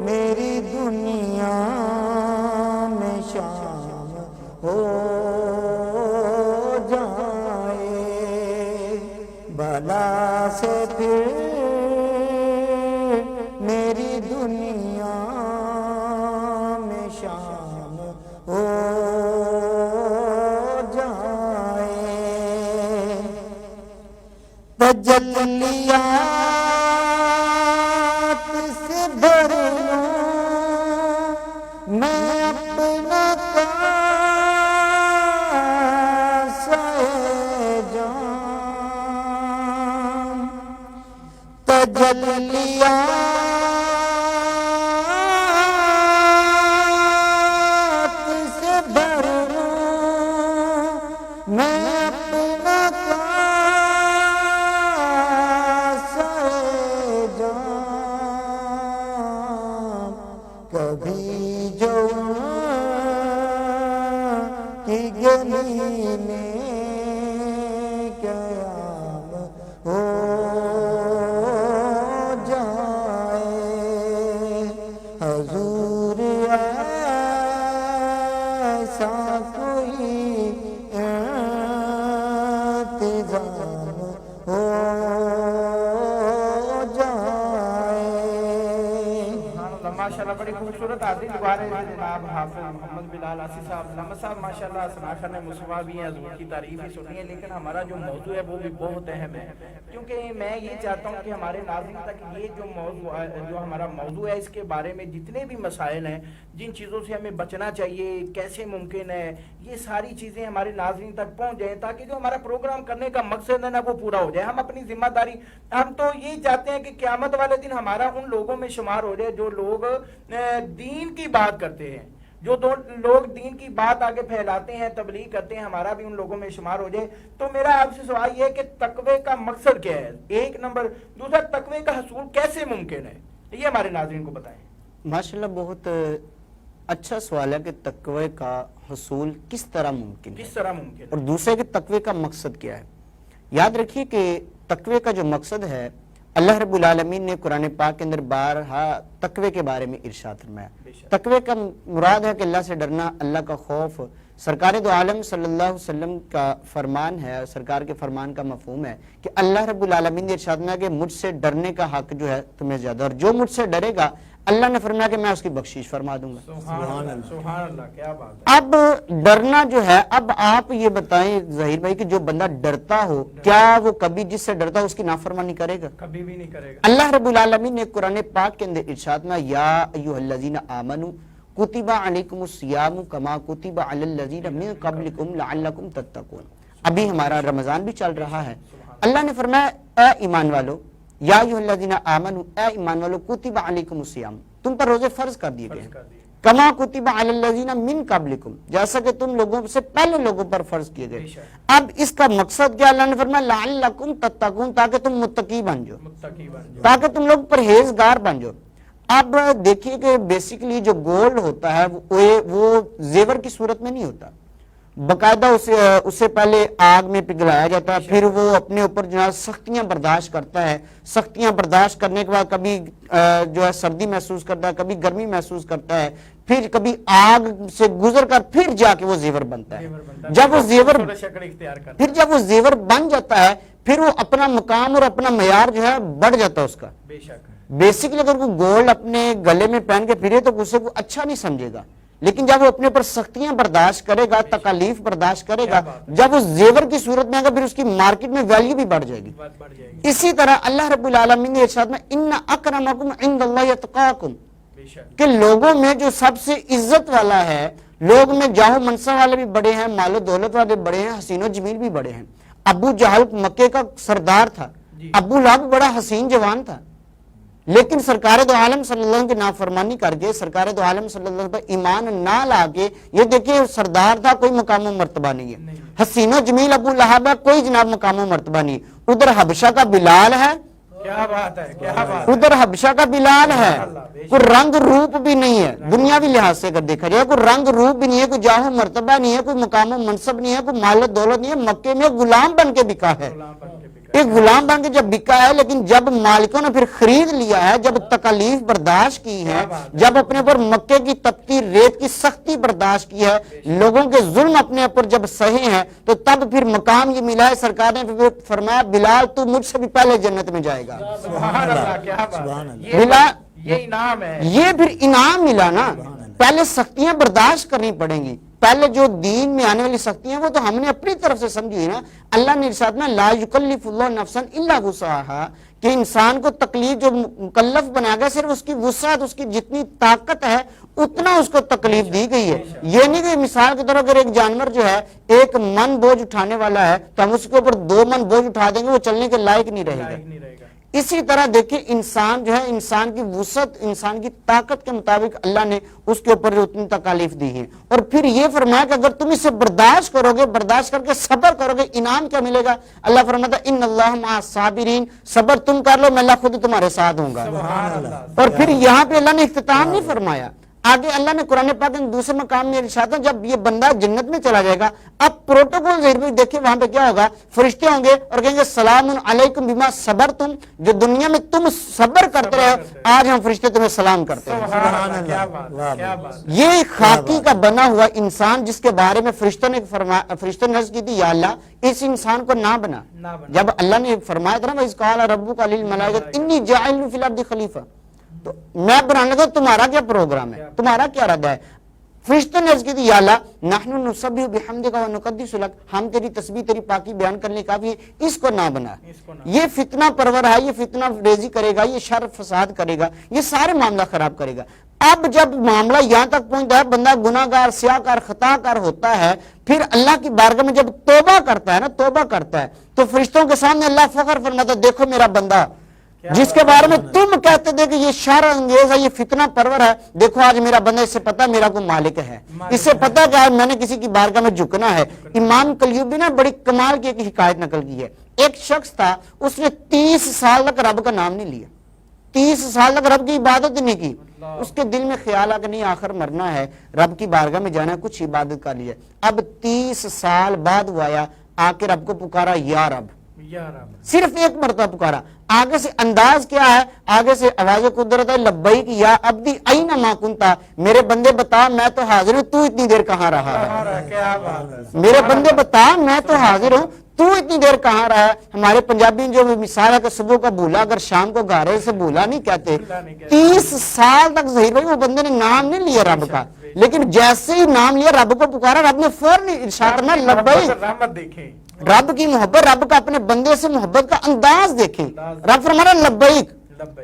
میری دنیا میں شام ہو جائے، بلا سے پھر میری دنیا میں شام ہو جائے، تجلیات سے بھر لوں میں اپنا کاسہ جام، تجلیات سے بھر لوں میں اپنا کاسہ جام، کبھی جو کی گلی میں قیام ہو جائے، حضور ایسا کوئی انتظام ہو جائے۔ ماشاءاللہ بڑی خوبصورت عادی دوبارہ ہے جناب حافظ محمد بلال آسی صاحب لمحہ صاحب ماشاءاللہ سناخر نے مصطفیٰ بھی ہیں، حضور کی تعریف ہی سنی ہے، لیکن ہمارا جو موضوع ہے وہ بھی بہت اہم ہے، کیونکہ میں یہ چاہتا ہوں کہ ہمارے ناظرین تک یہ جو موضوع ہے، جو ہمارا موضوع ہے، اس کے بارے میں جتنے بھی مسائل ہیں، جن چیزوں سے ہمیں بچنا چاہیے، کیسے ممکن ہے، یہ ساری چیزیں ہمارے ناظرین تک پہنچ جائیں تاکہ جو ہمارا پروگرام کرنے کا مقصد ہے نا وہ پورا ہو جائے۔ ہم اپنی ذمہ داری، ہم تو یہی چاہتے ہیں کہ قیامت والے دن ہمارا ان لوگوں میں شمار ہو جائے جو لوگ دین کی بات کرتے ہیں، جو لوگ دین کی بات آگے پھیلاتے ہیں، تبلیغ کرتے ہیں، ہمارا بھی ان لوگوں میں شمار ہو جائے۔ تو میرا آپ سے سوال یہ ہے کہ تقوی کا مقصد کیا ہے، ایک نمبر، دوسرا تقوی کا حصول کیسے ممکن ہے، یہ ہمارے ناظرین کو بتائیں۔ ماشاءاللہ بہت اچھا سوال ہے کہ تقوی کا حصول کس طرح ممکن ہے، کس طرح ممکن ہے، اور دوسرے کہ تقوی کا مقصد کیا ہے۔ یاد رکھیے کہ تقوی کا جو مقصد ہے، اللہ رب العالمین نے قرآن پاک کے اندر بارہا تقوی کے بارے میں ارشاد فرمایا۔ تقوی کا مراد ہے کہ اللہ سے ڈرنا، اللہ کا خوف۔ سرکار دو عالم صلی اللہ علیہ وسلم کا فرمان ہے، سرکار کے فرمان کا مفہوم ہے کہ اللہ رب العالمین نے ارشاد فرمایا کہ مجھ سے ڈرنے کا حق جو ہے تمہیں زیادہ، اور جو مجھ سے ڈرے گا اللہ نے فرمایا کہ میں اس کی بخشش فرما دوں گا۔ سبحان اللہ، سبحان اللہ، کیا بات ہے۔ اب ڈرنا جو ہے، اب آپ یہ بتائیں ظہیر بھائی کہ جو بندہ ڈرتا ہو، کیا وہ کبھی جس سے ڈرتا ہو اس کی نافرمانی کرے گا؟ کبھی بھی نہیں کرے گا۔ اللہ رب العالمین نے قرآن پاک کے اندر ارشاد میں یا ایھا الذین آمنوا کتب علیکم الصیام کما کتب علی الذین من قبلکم لعلکم تتقون۔ ابھی ہمارا رمضان بھی چل رہا ہے، اللہ نے فرمایا اے ایمان والو، یا ایھا الذین آمنوا، اے ایمان والو، کتب علیکم الصیام، تم پر روزے فرض کر دیے گئے ہیں، کما کتب علی الذین من قبلکم، جیسا کہ تم لوگوں سے پہلے لوگوں پر فرض کیے گئے۔ اب اس کا مقصد کیا؟ اللہ نے فرمایا لعلکم تتقون، تاکہ تم متقی بن جاؤ، تاکہ تم لوگ پرہیزگار بن جاؤ۔ اب دیکھیے کہ بیسیکلی جو گولڈ ہوتا ہے وہ زیور کی صورت میں نہیں ہوتا، باقاعدہ اسے پہلے آگ میں پگھلایا جاتا ہے، پھر وہ اپنے اوپر جو ہے سختیاں برداشت کرتا ہے، سختیاں برداشت کرنے کے بعد کبھی جو ہے سردی محسوس کرتا ہے، کبھی گرمی محسوس کرتا ہے، پھر کبھی آگ سے گزر کر پھر جا کے وہ زیور بنتا ہے۔ جب وہ زیور بن جاتا ہے پھر وہ اپنا مقام اور اپنا معیار جو ہے بڑھ جاتا ہے اس کا۔ بیسیکلی اگر کوئی گولڈ اپنے گلے میں پہن کے پھرے تو اسے کوئی اچھا نہیں سمجھے گا، لیکن جب وہ اپنے اوپر سختیاں برداشت کرے گا، تکالیف برداشت کرے گا، جب وہ زیور کی صورت میں آگا پھر اس کی مارکیٹ میں ویلیو بھی بڑھ جائے گی۔ اسی طرح اللہ رب العالمین نے ارشاد میں ان اکرمکم عند اللہ اتقاکم، کہ لوگوں میں جو سب سے عزت والا ہے، لوگ میں جاہ و منصب والے بھی بڑے ہیں، مال و دولت والے بڑے ہیں، حسین و جمیل بھی بڑے ہیں۔ ابو جہل مکے کا سردار تھا، ابو لہب بڑا حسین جوان تھا، لیکن سرکار دو عالم صلی اللہ علیہ وسلم کی نافرمانی کر کے، سرکار دو عالم صلی اللہ علیہ وسلم پر ایمان نہ لا کے، یہ دیکھیں سردار تھا، کوئی مقام و مرتبہ نہیں ہے، حسین و جمیل ابو لہب ہے، کوئی جناب مقام و مرتبہ نہیں ہے۔ ادھر حبشہ کا بلال ہے، کیا بات ہے، کیا بات ہے، ادھر حبشہ کا بلال ہے، کوئی رنگ روپ بھی نہیں ہے، دنیاوی لحاظ سے اگر دیکھا جائے کوئی رنگ روپ بھی نہیں ہے، کوئی جاہ و مرتبہ نہیں ہے، کوئی مقام و منصب نہیں ہے، کوئی مال و دولت نہیں ہے، مکے میں غلام بن کے بکا ہے، ایک غلام بن کے جب بکا ہے، لیکن جب مالکوں نے پھر خرید لیا ہے، جب تکالیف برداشت کی ہے، جب اپنے پر مکے کی تپتی ریت کی سختی برداشت کی ہے، لوگوں کے ظلم اپنے اوپر جب سہے ہیں، تو تب پھر مقام یہ ملا ہے۔ سرکار نے پھر فرمایا بلال تو مجھ سے بھی پہلے جنت میں جائے گا۔ سبحان اللہ، کیا بات ہے، بلال یہ انعام ہے، یہ پھر انعام ملا نا، پہلے سختیاں برداشت کرنی پڑیں گی، پہلے جو دین میں آنے والی سختیاں وہ تو ہم نے اپنی طرف سے سمجھی نا۔ اللہ نے ارشاد میں لا یکلف اللہ نفسا الا وسعها، کہ انسان کو تکلیف جو مکلف بنا گیا صرف اس کی وسعت، اس کی جتنی طاقت ہے اتنا اس کو تکلیف دی گئی ہے۔ یہ نہیں کہ مثال کے طور پر اگر ایک جانور جو ہے 1 من بوجھ اٹھانے والا ہے تو ہم اس کے اوپر 2 من بوجھ اٹھا دیں گے، وہ چلنے کے لائق نہیں رہے گا۔ اسی طرح دیکھیں انسان جو ہے، انسان کی وسعت، انسان کی طاقت کے مطابق اللہ نے اس کے اوپر اتنی تکالیف دی ہیں، اور پھر یہ فرمایا کہ اگر تم اسے برداشت کرو گے، برداشت کر کے صبر کرو گے، انعام کیا ملے گا؟ اللہ فرماتا ان اللہ مع الصابرین، صبر تم کر لو میں اللہ خود تمہارے ساتھ ہوں گا۔ اور پھر یہاں پہ اللہ نے اختتام نہیں فرمایا، آگے اللہ نے قرآن پاک میں دوسرے مقام میں ارشاد ہے جب یہ بندہ جنت میں چلا جائے گا، اب پروٹوکول ذہن میں دیکھیں وہاں پہ کیا ہوگا، فرشتے ہوں گے اور کہیں گے سلام علیکم بما صبرتم، جو دنیا میں تم صبر کرتے رہے آج ہم فرشتے تمہیں سلام کرتے ہیں۔ یہ خاکی کا بنا ہوا انسان جس کے بارے میں فرشتوں نے عرض کی تھی یا اللہ اس انسان کو نہ بنا، جب اللہ نے فرمایا تھا نا وَإِذْ قَالَ رَبُّكَ لِلْمَلَائِكَةِ إِنِّي جَاعِلٌ فِي الْأَرْضِ خَلِيفَةً، تو میں بنانے لگا تمہارا کیا پروگرام ہے، تمہارا کیا ارادہ ہے؟ فرشتوں نے عرض کی تھی یا اللہ نحن نسبح بحمدک ونقدس لک، ہم تیری تسبیح تیری پاکی بیان کرنے کافی ہے، اس کو نہ بنا، یہ فتنہ پرور ہے، یہ فتنہ ریزی کرے گا، یہ شر فساد کرے گا، یہ سارے معاملہ خراب کرے گا۔ اب جب معاملہ یہاں تک پہنچتا ہے بندہ گناہ گار سیاہ کار خطا کار ہوتا ہے، پھر اللہ کی بارگاہ میں جب توبہ کرتا ہے نا، توبہ کرتا ہے تو فرشتوں کے سامنے اللہ فخر فرماتا ہے دیکھو میرا بندہ جس کے بارے میں تم کہتے تھے کہ یہ شر انگیز ہے، یہ فتنہ پرور ہے، دیکھو آج میرا بندہ، اس سے پتا میرا کوئی مالک ہے، اس سے پتا کہ آج میں نے کسی کی بارگاہ میں جھکنا ہے۔ امام کلیوبی نے بڑی کمال کی ایک حکایت نقل کی ہے، ایک شخص تھا اس نے 30 سال تک رب کا نام نہیں لیا، 30 سال تک رب کی عبادت نہیں کی، اس کے دل میں خیال آ کہ نہیں آخر مرنا ہے، رب کی بارگاہ میں جانا ہے، کچھ عبادت کر لیا۔ اب 30 سال بعد وہ آیا، آ کے رب کو پکارا یا رب، صرف ایک مرتبہ پکارا، آگے سے انداز کیا ہے، آگے سے آواز قدرت ہے لبیک یا عبدی این ما کنتا، میرے بندے بتا میں تو حاضر ہوں، تو اتنی دیر کہاں رہا ہے، میرے بندے بتا میں تو حاضر ہوں، تو اتنی دیر کہاں رہا ہے۔ ہمارے پنجابی جو مثال ہے کہ صبح کا بھولا اگر شام کو گارے سے بھولا نہیں کہتے، 30 سال تک ظہیر بھائی وہ بندے نے نام نہیں لیا رب کا، لیکن جیسے ہی نام لیا رب کو پکارا، رب نے فوراً ارشاد کرنا لبیک، رب کی محبت، رب کا اپنے بندے سے محبت کا انداز دیکھیں، رب فرمانا لبیک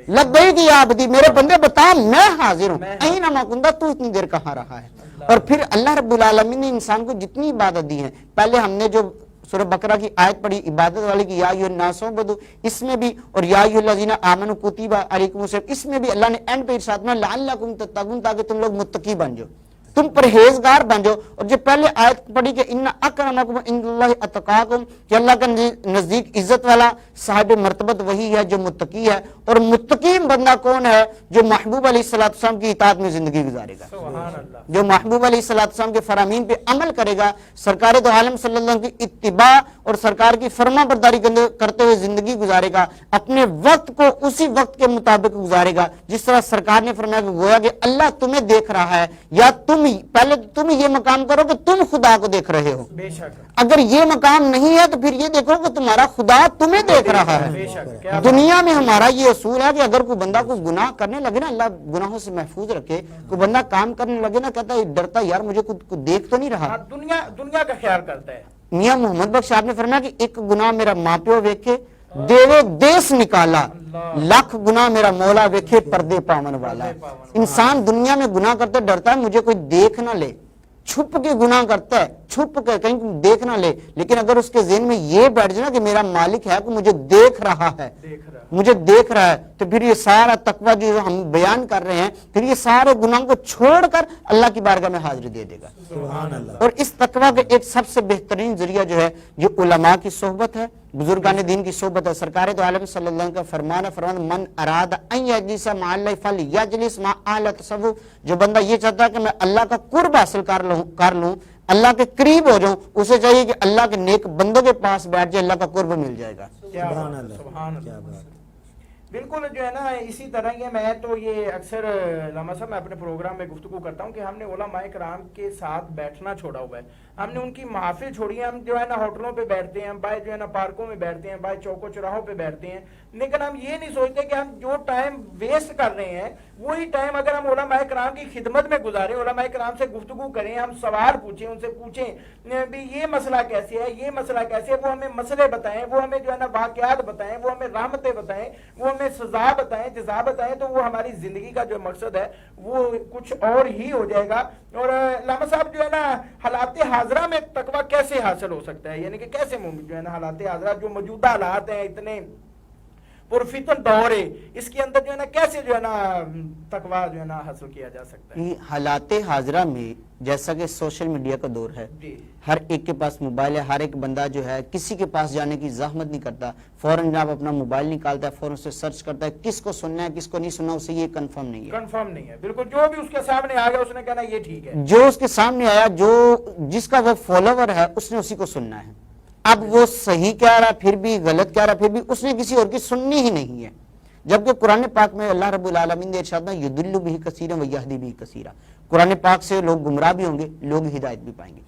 لبیک یا عبدی، میرے بندے بتا میں حاضر ہوں، این ما کنتا، تو اتنی دیر کہاں رہا ہے۔ اور پھر اللہ رب العالمین نے انسان کو جتنی عبادت دی ہے، پہلے ہم نے جو سورہ بقرہ کی آیت پڑھی عبادت والی کی یا ایھا الناس اعبدوا، اس میں بھی، اور یا ایھا الذین آمنوا کتب علیکم الصیام، اس میں بھی اللہ نے اینڈ پہ ارشاد میں لعلکم تتقون، تاکہ تم لوگ متقی بن جاؤ، تم پرہیزگار بن جاؤ۔ اور جو پہلے آیت پڑھی کہ ان اکرمکم عند اللہ اتقاکم، کہ اللہ کا نزدیک عزت والا صاحب مرتبت وہی ہے جو متقی ہے، اور متقی بندہ کون ہے؟ جو محبوب علیہ الصلوۃ والسلام کی اطاعت میں زندگی گزارے گا، جو محبوب علیہ الصلوۃ والسلام کے فرامین پہ عمل کرے گا، سرکار دو عالم صلی اللہ علیہ وسلم کی اتباع اور سرکار کی فرما برداری کرتے ہوئے زندگی گزارے گا، اپنے وقت کو اسی وقت کے مطابق گزارے گا، جس طرح سرکار نے فرمایا کہ گویا کہ اللہ تمہیں دیکھ رہا ہے، یا تم پہلے تم یہ مقام کرو کہ تم خدا کو دیکھ رہے ہو. بے شک اگر یہ مقام نہیں ہے تو پھر یہ دیکھو کہ تمہارا خدا تمہیں دیکھ رہا بے ہے. شک کیا دنیا میں ہمارا یہ اصول ہے کہ اگر کوئی بندہ کوئی گناہ کرنے لگے نا، اللہ گناہوں سے محفوظ رکھے، کوئی بندہ کام کرنے لگے نا، کہتا ہے ڈرتا یار مجھے کوئی دیکھ تو نہیں رہا. دنیا کا خیال کرتا ہے. میاں محمد بخش آپ نے فرمایا کہ ایک گناہ میرا ماں پیو ویکھے دیوے دیس نکالا، لاکھ گناہ میرا مولا ویکھے پردے پاون والا. انسان دنیا میں گناہ کرتے ڈرتا ہے مجھے کوئی دیکھ نہ لے، چھپ کے گناہ کرتا ہے، چھپ کے کہیں دیکھ نہ لے. لیکن اگر اس کے ذہن میں یہ بیٹھ جائے نا کہ میرا مالک ہے کہ مجھے دیکھ رہا ہے، مجھے دیکھ رہا ہے، تو پھر یہ سارا تقویٰ جو ہم بیان کر رہے ہیں، پھر یہ سارے گناہوں کو چھوڑ کر اللہ کی بارگاہ میں حاضری دے دے گا. اور اس تقویٰ کا ایک سب سے بہترین ذریعہ جو ہے یہ علماء کی صحبت ہے، بزرگان دین کی صحبت ہے. سرکار دو عالم صلی اللہ علیہ وسلم کا فرمان ہے، فرمان من اراد ان یجلس مع اللہ فلیجلس مع اہل التصوف. جو بندہ یہ چاہتا ہے کہ میں اللہ کا قرب حاصل کر لوں، اللہ کے قریب ہو جاؤں، اسے چاہیے کہ اللہ کے نیک بندوں کے پاس بیٹھ جائے، اللہ کا قرب مل جائے گا. سبحان اللہ. بالکل جو ہے نا اسی طرح یہ میں تو یہ اکثر علامہ صاحب میں اپنے پروگرام میں گفتگو کرتا ہوں کہ ہم نے علماء کرام کے ساتھ بیٹھنا چھوڑا ہوا ہے. ہم نے ان کی محافل چھوڑی ہے. ہم جو ہے نا ہوٹلوں پہ بیٹھتے ہیں، بھائی جو ہے نا پارکوں میں بیٹھتے ہیں، بھائی چوکوں چوراہوں پہ بیٹھتے ہیں، لیکن ہم یہ نہیں سوچتے کہ ہم جو ٹائم ویسٹ کر رہے ہیں وہی ٹائم اگر ہم علماء کرام کی خدمت میں گزاریں، علماء کرام سے گفتگو کریں، ہم سوال پوچھیں، ان سے پوچھیں بھی یہ مسئلہ کیسے ہے، یہ مسئلہ کیسے ہے، وہ ہمیں مسئلے بتائیں، وہ ہمیں جو ہے نا واقعات بتائیں، وہ ہمیں رحمتیں بتائیں، وہ ہمیں سزا بتائیں، جزا بتائیں، تو وہ ہماری زندگی کا جو مقصد ہے وہ کچھ اور ہی ہو جائے گا. اور علامہ صاحب جو ہے نا حالات حاضرہ میں تقویٰ کیسے حاصل ہو سکتا ہے، یعنی کہ کیسے جو ہے نا حالات حاضرہ جو موجودہ حالات ہیں اتنے پرفتن دور ہے، اس کے اندر جو ہے نا کیسے جو ہے نا تقویٰ جو ہے نا حاصل کیا جا سکتا ہے؟ حالات حاضرہ میں جیسا کہ سوشل میڈیا کا دور ہے، جی ہر ایک کے پاس موبائل ہے، ہر ایک بندہ جو ہے کسی کے پاس جانے کی زحمت نہیں کرتا، فوراً جناب اپنا موبائل نکالتا ہے، فوراً سے سرچ کرتا ہے کس کو سننا ہے کس کو نہیں سننا، اسے یہ کنفرم نہیں ہے. کنفرم نہیں ہے بالکل. جو بھی اس کے سامنے آ گیا اس نے کہنا یہ ٹھیک ہے، جو اس کے سامنے آیا، جو جس کا وہ فالوور ہے اس نے اسی کو سننا ہے. اب وہ صحیح کہہ رہا پھر بھی، غلط کہہ رہا پھر بھی، اس نے کسی اور کی سننی ہی نہیں ہے. جبکہ قرآن پاک میں اللہ رب العالمین نے ارشاد فرمایا یضل بہ کثیرا ویہدی بہ کثیرا. قرآن پاک سے لوگ گمراہ بھی ہوں گے، لوگ ہدایت بھی پائیں گے.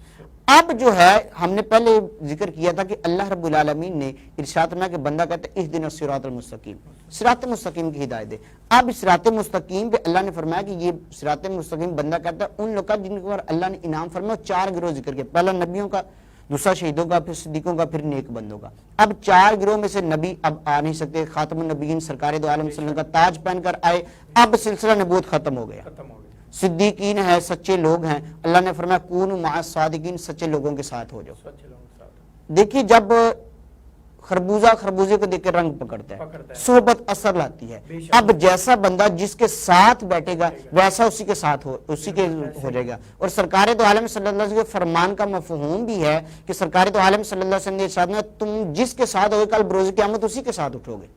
اب جو ہے ہم نے پہلے ذکر کیا تھا کہ اللہ رب العالمین نے ارشاد فرمایا کہ بندہ کہتا ہے اہدنا الصراط المستقیم، صراط مستقیم کی ہدایت دے. اب صراط مستقیم پہ اللہ نے فرمایا کہ یہ صراط مستقیم بندہ کہتا ہے ان لوگوں کا جن پر اللہ نے انعام فرمایا. 4 گروہ ذکر کیا، پہلا نبیوں کا، دوسرا شہیدوں کا، پھر صدیقوں کا، پھر نیک بندوں کا. اب 4 گروہ میں سے نبی اب آ نہیں سکتے. خاتم النبیین سرکار دو عالم صلی اللہ علیہ وسلم کا تاج پہن کر آئے. اب سلسلہ نبوت ختم ہو گیا. صدیقین ہیں، سچے لوگ ہیں. اللہ نے فرمایا کونوا مع الصادقین، سچے لوگوں کے ساتھ ہو جاؤ. دیکھیے جب خربوزے کو دیکھ کے رنگ پکڑتا ہے، صحبت اثر لاتی ہے. اب جیسا بندہ جس کے ساتھ بیٹھے گا ویسا اسی کے ہو جائے گا. اور سرکار دو عالم صلی اللہ علیہ وسلم کے فرمان کا مفہوم بھی ہے کہ سرکار دو عالم صلی اللہ علیہ وسلم نے ارشاد فرمایا تم جس کے ساتھ ہوگے کل بروز قیامت اسی کے ساتھ اٹھو گے.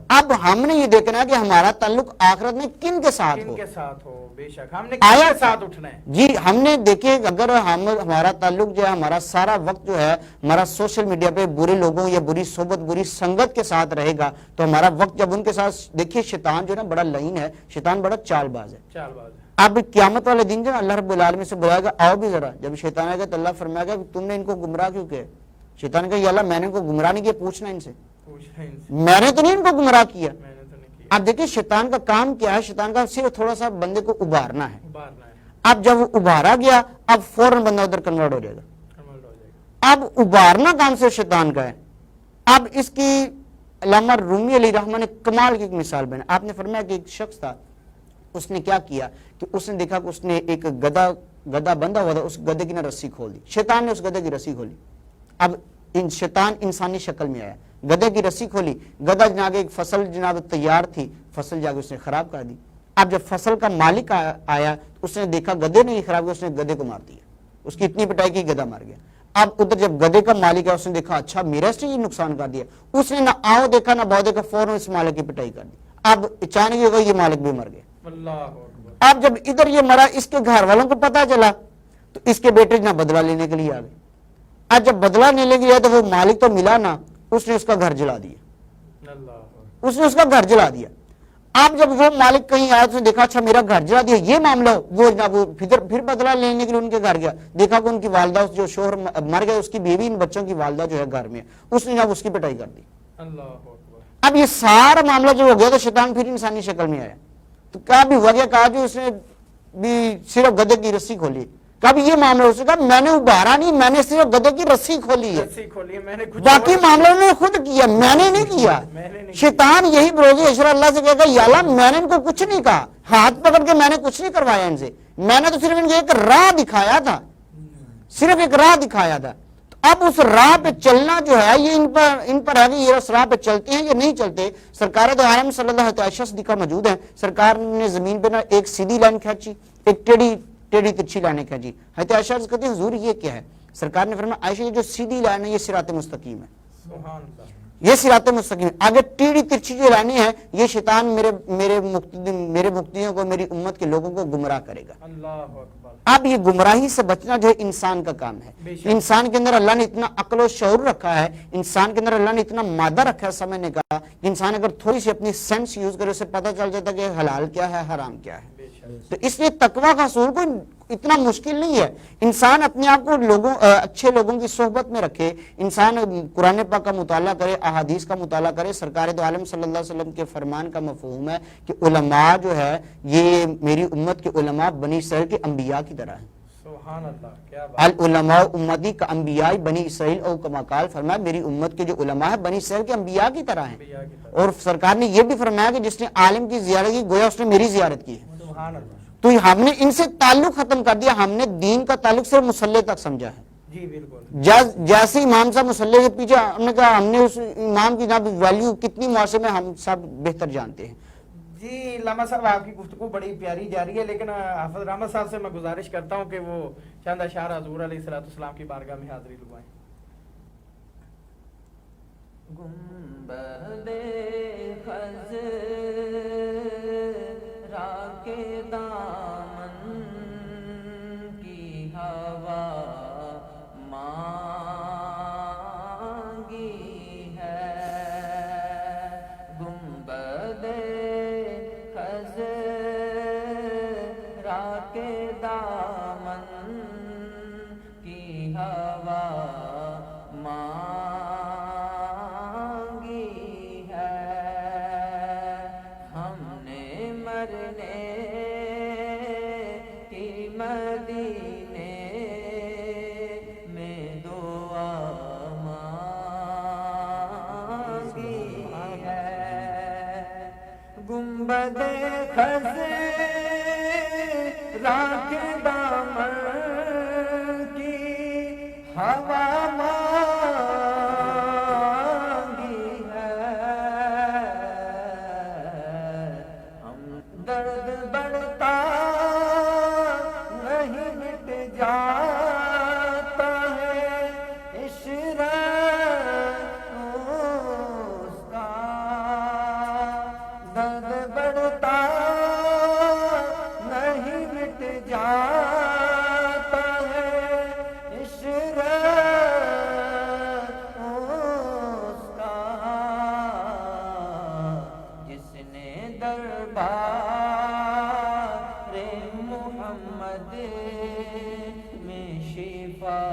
اب ہم نے یہ دیکھنا ہے کہ ہمارا تعلق آخرت میں کن کے ساتھ ہو. بے شک ہم نے کن کے ساتھ اٹھنا ہے. جی ہم نے دیکھیں اگر ہمارا تعلق جو ہے، ہمارا سارا وقت جو ہے ہمارا سوشل میڈیا پہ برے لوگوں یا بری صحبت، بری سنگت کے ساتھ رہے گا تو ہمارا وقت جب ان کے ساتھ، دیکھیے شیطان جو ہے نا بڑا لعین ہے، شیطان بڑا چال باز ہے. اب قیامت والے دن جو اللہ رب العالمین سے بلائے گا آؤ بھی ذرا. جب شیطان آئے گا تو اللہ فرمائے گا تم نے ان کو گمراہ کیوں کیا؟ شیطان نے کہا یا اللہ میں نے ان کو گمراہ نہیں کیا، پوچھنا ان سے، میں نے تو نہیں ان کو گمراہ کیا. اب دیکھیں شیطان کا کام کیا ہے، شیطان کا صرف تھوڑا سا بندے کو ابھارنا ہے. اب جب وہ ابھارا گیا اب فوراً بندہ ادھر کنورٹ ہو جائے گا. اب ابھارنا کام سے شیطان کا ہے. اب اس کی علامہ رومی علیہ رحمہ نے کمال کی ایک مثال بنا. آپ نے فرمایا کہ ایک شخص تھا، اس نے کیا کیا کہ اس نے دیکھا کہ اس نے ایک گدھا بندھا ہوا تھا، اس گدھے کی نہ رسی کھول دی. شیطان نے اس گدھے کی رسی کھولی. اب شیطان انسانی شکل میں آیا، گدھے کی رسی کھولی. گدھا جناب ایک فصل جناب تیار تھی، فصل جا کے اس نے خراب کر دی. اب جب فصل کا مالک آیا تو اس نے دیکھا گدھے نے ہی خراب کیا، اس نے گدھے کو مار دیا. اس کی اتنی پٹائی کی گدھا مار گیا. اب ادھر جب گدھے کا مالک ہے اس نے دیکھا اچھا میرا اس نے یہ نقصان کر دیا، اس نے نہ آؤ دیکھا نہ باؤ دیکھا، فوراً اس مالک کی پٹائی کر دی. اب اچانک یہ ہوگا یہ مالک بھی مر گیا. اب جب ادھر یہ مرا اس کے گھر والوں کو پتا چلا تو اس کے بیٹے نہ بدلہ لینے کے لیے آ گئے. اب جب بدلہ لینے کے لیے تو وہ مالک تو ملا نا، اس نے اس کا گھر جلا دیا. اس نے اس کا گھر جلا دیا. آپ جب وہ مالک کہیں آیا تو دیکھا اچھا میرا گھر جلا دیا یہ معاملہ وہ جناب وہ پھر بدلہ لینے کے لیے ان کے گھر گیا, دیکھا کہ ان کی والدہ جو شوہر مر گیا اس کی بیوی ان بچوں کی والدہ جو ہے گھر میں, اس نے جناب اس کی پٹائی کر دی. اللہ اکبر. اب یہ سارا معاملہ جو ہو گیا تو شیطان پھر انسانی شکل میں آیا. تو کیا بھی ہوا, کہا جو اس نے بھی صرف گدھے کی رسی کھولی. کب یہ معاملہ ہو سکا, میں نے ابھارا نہیں, میں نے صرف گدھے کی رسی کھولی ہے, رسی کھولی ہے, میں نے کچھ باقی معاملہ نے خود کیا, میں نے نہیں کیا. شیطان یہی بروز عشر اللہ سے کہے گا یا اللہ میں نے ان کو کچھ نہیں کہا, ہاتھ پکڑ کے میں نے کچھ نہیں کروایا ان سے, میں نے تو صرف ان کو ایک راہ دکھایا تھا, صرف ایک راہ دکھایا تھا. اب اس راہ پہ چلنا جو ہے یہ ان پر ہے کہ یہ اس راہ پہ چلتے ہیں یا نہیں چلتے. سرکار دو عالم صلی اللہ علیہ وسلم صدیقہ موجود ہیں, سرکار نے زمین پہ نا ایک سیدھی لائن کھینچی, ایک ٹیڑھی ترچھی لائن کھینچی. حضرت عائشہ عرض کرتی ہیں حضور یہ کیا ہے؟ سرکار نے فرمایا عائشہ یہ جو سیدھی لائن ہے یہ صراط مستقیم ہے, سبحان اللہ. یہ صراط مستقیم. آگے ٹیڑھی ترچھی جو لائنیں ہیں یہ شیطان میرے مقتدیوں کو, میری امت کے لوگوں کو گمراہ کرے گا. اللہ اکبر. اب یہ گمراہی سے بچنا جو ہے انسان کا کام ہے. انسان کے اندر اللہ نے اتنا عقل و شعور رکھا ہے, انسان کے اندر اللہ نے اتنا مادہ رکھا ہے سمجھنے کا, کہ انسان اگر تھوڑی سی اپنی سینس یوز کرے اسے پتہ چل جاتا ہے کہ حلال کیا ہے حرام کیا ہے. تو اس لیے تقویٰ کا حصول کوئی اتنا مشکل نہیں ہے. انسان اپنے آپ کو اچھے لوگوں کی صحبت میں رکھے, انسان قرآن پاک کا مطالعہ کرے, احادیث کا مطالعہ کرے. سرکار دو عالم صلی اللہ علیہ وسلم کے فرمان کا مفہوم ہے کہ علماء جو ہے یہ میری امت کے علماء بنی اسرائیل کے انبیاء کی طرح ہیں. سبحان اللہ, کیا بات. العلماء امتی کا انبیاء بنی اسرائیل او کما قال, فرمایا میری امت کے جو علماء ہیں بنی اسرائیل کے انبیاء کی طرح ہیں. اور سرکار نے یہ بھی فرمایا کہ جس نے عالم کی زیارت کی گویا اس نے میری زیارت کی ہے. سبحان اللہ. تو ہم نے ان سے تعلق ختم کر دیا, ہم نے دین کا تعلق صرف مصلی تک سمجھا ہے. جی بالکل. جیسے امام صاحب مصلی کے پیچھے ہم نے کہا, ہم نے اس امام کی جناب ویلیو کتنی معاشرے میں ہم سب بہتر جانتے ہیں. جی علامہ صاحب آپ کی گفتگو بڑی پیاری جا رہی ہے, لیکن حافظ رحمت صاحب سے میں گزارش کرتا ہوں کہ وہ چند اشعار حضور علیہ السلام کی بارگاہ میں حاضری لگوائیں. گنبد خضرا کے دامن کی ہوا مانگی ہے, گنبد خضرا کے دامن کی ہوا مانگی ہے, ہم نے مرنے کی مدینے میں دعا مانگی ہے, گنبد خضرا کے دامن کی ہوا مانگی ہے, ہم درد بڑھتا نہیں مٹ جاتا ہے عشرت اس کا, درد بڑھتا نہیں مٹ جاتا ہے عشرت اس کا, جس نے دربار محمد میں شفا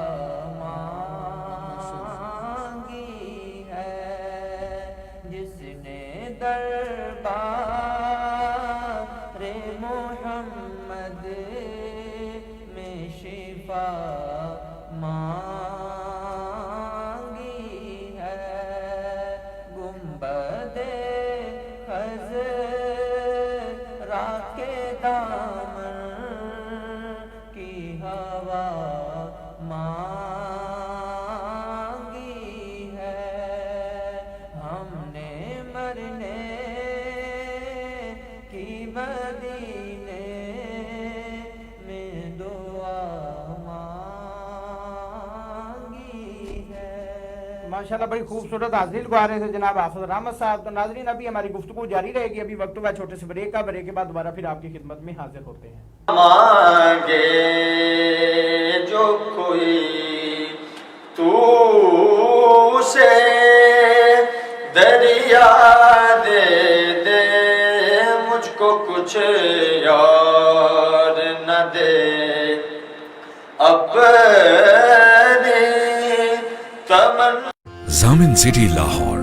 مانگی ہے, جس نے دربار محمد میں شفا مانگی ہے, گنبد خضرا کے دامن کی ہوا مانگی ہے, ہم نے مرنے کی مدینے میں دعا مانگی ہے. ماشاءاللہ بڑی خوبصورت حاضری لگوا رہے تھے جناب حافظ رحمت صاحب. تو ناظرین ابھی ہماری گفتگو جاری رہے گی, ابھی وقت ہوا چھوٹے سے بریک کا, بریک کے بعد دوبارہ پھر آپ کی خدمت میں حاضر ہوتے ہیں. مانگے جو کوئی تو سے دریا دے دے کچھ یار نہ دے اپنی تمنا. ضامن سٹی لاہور،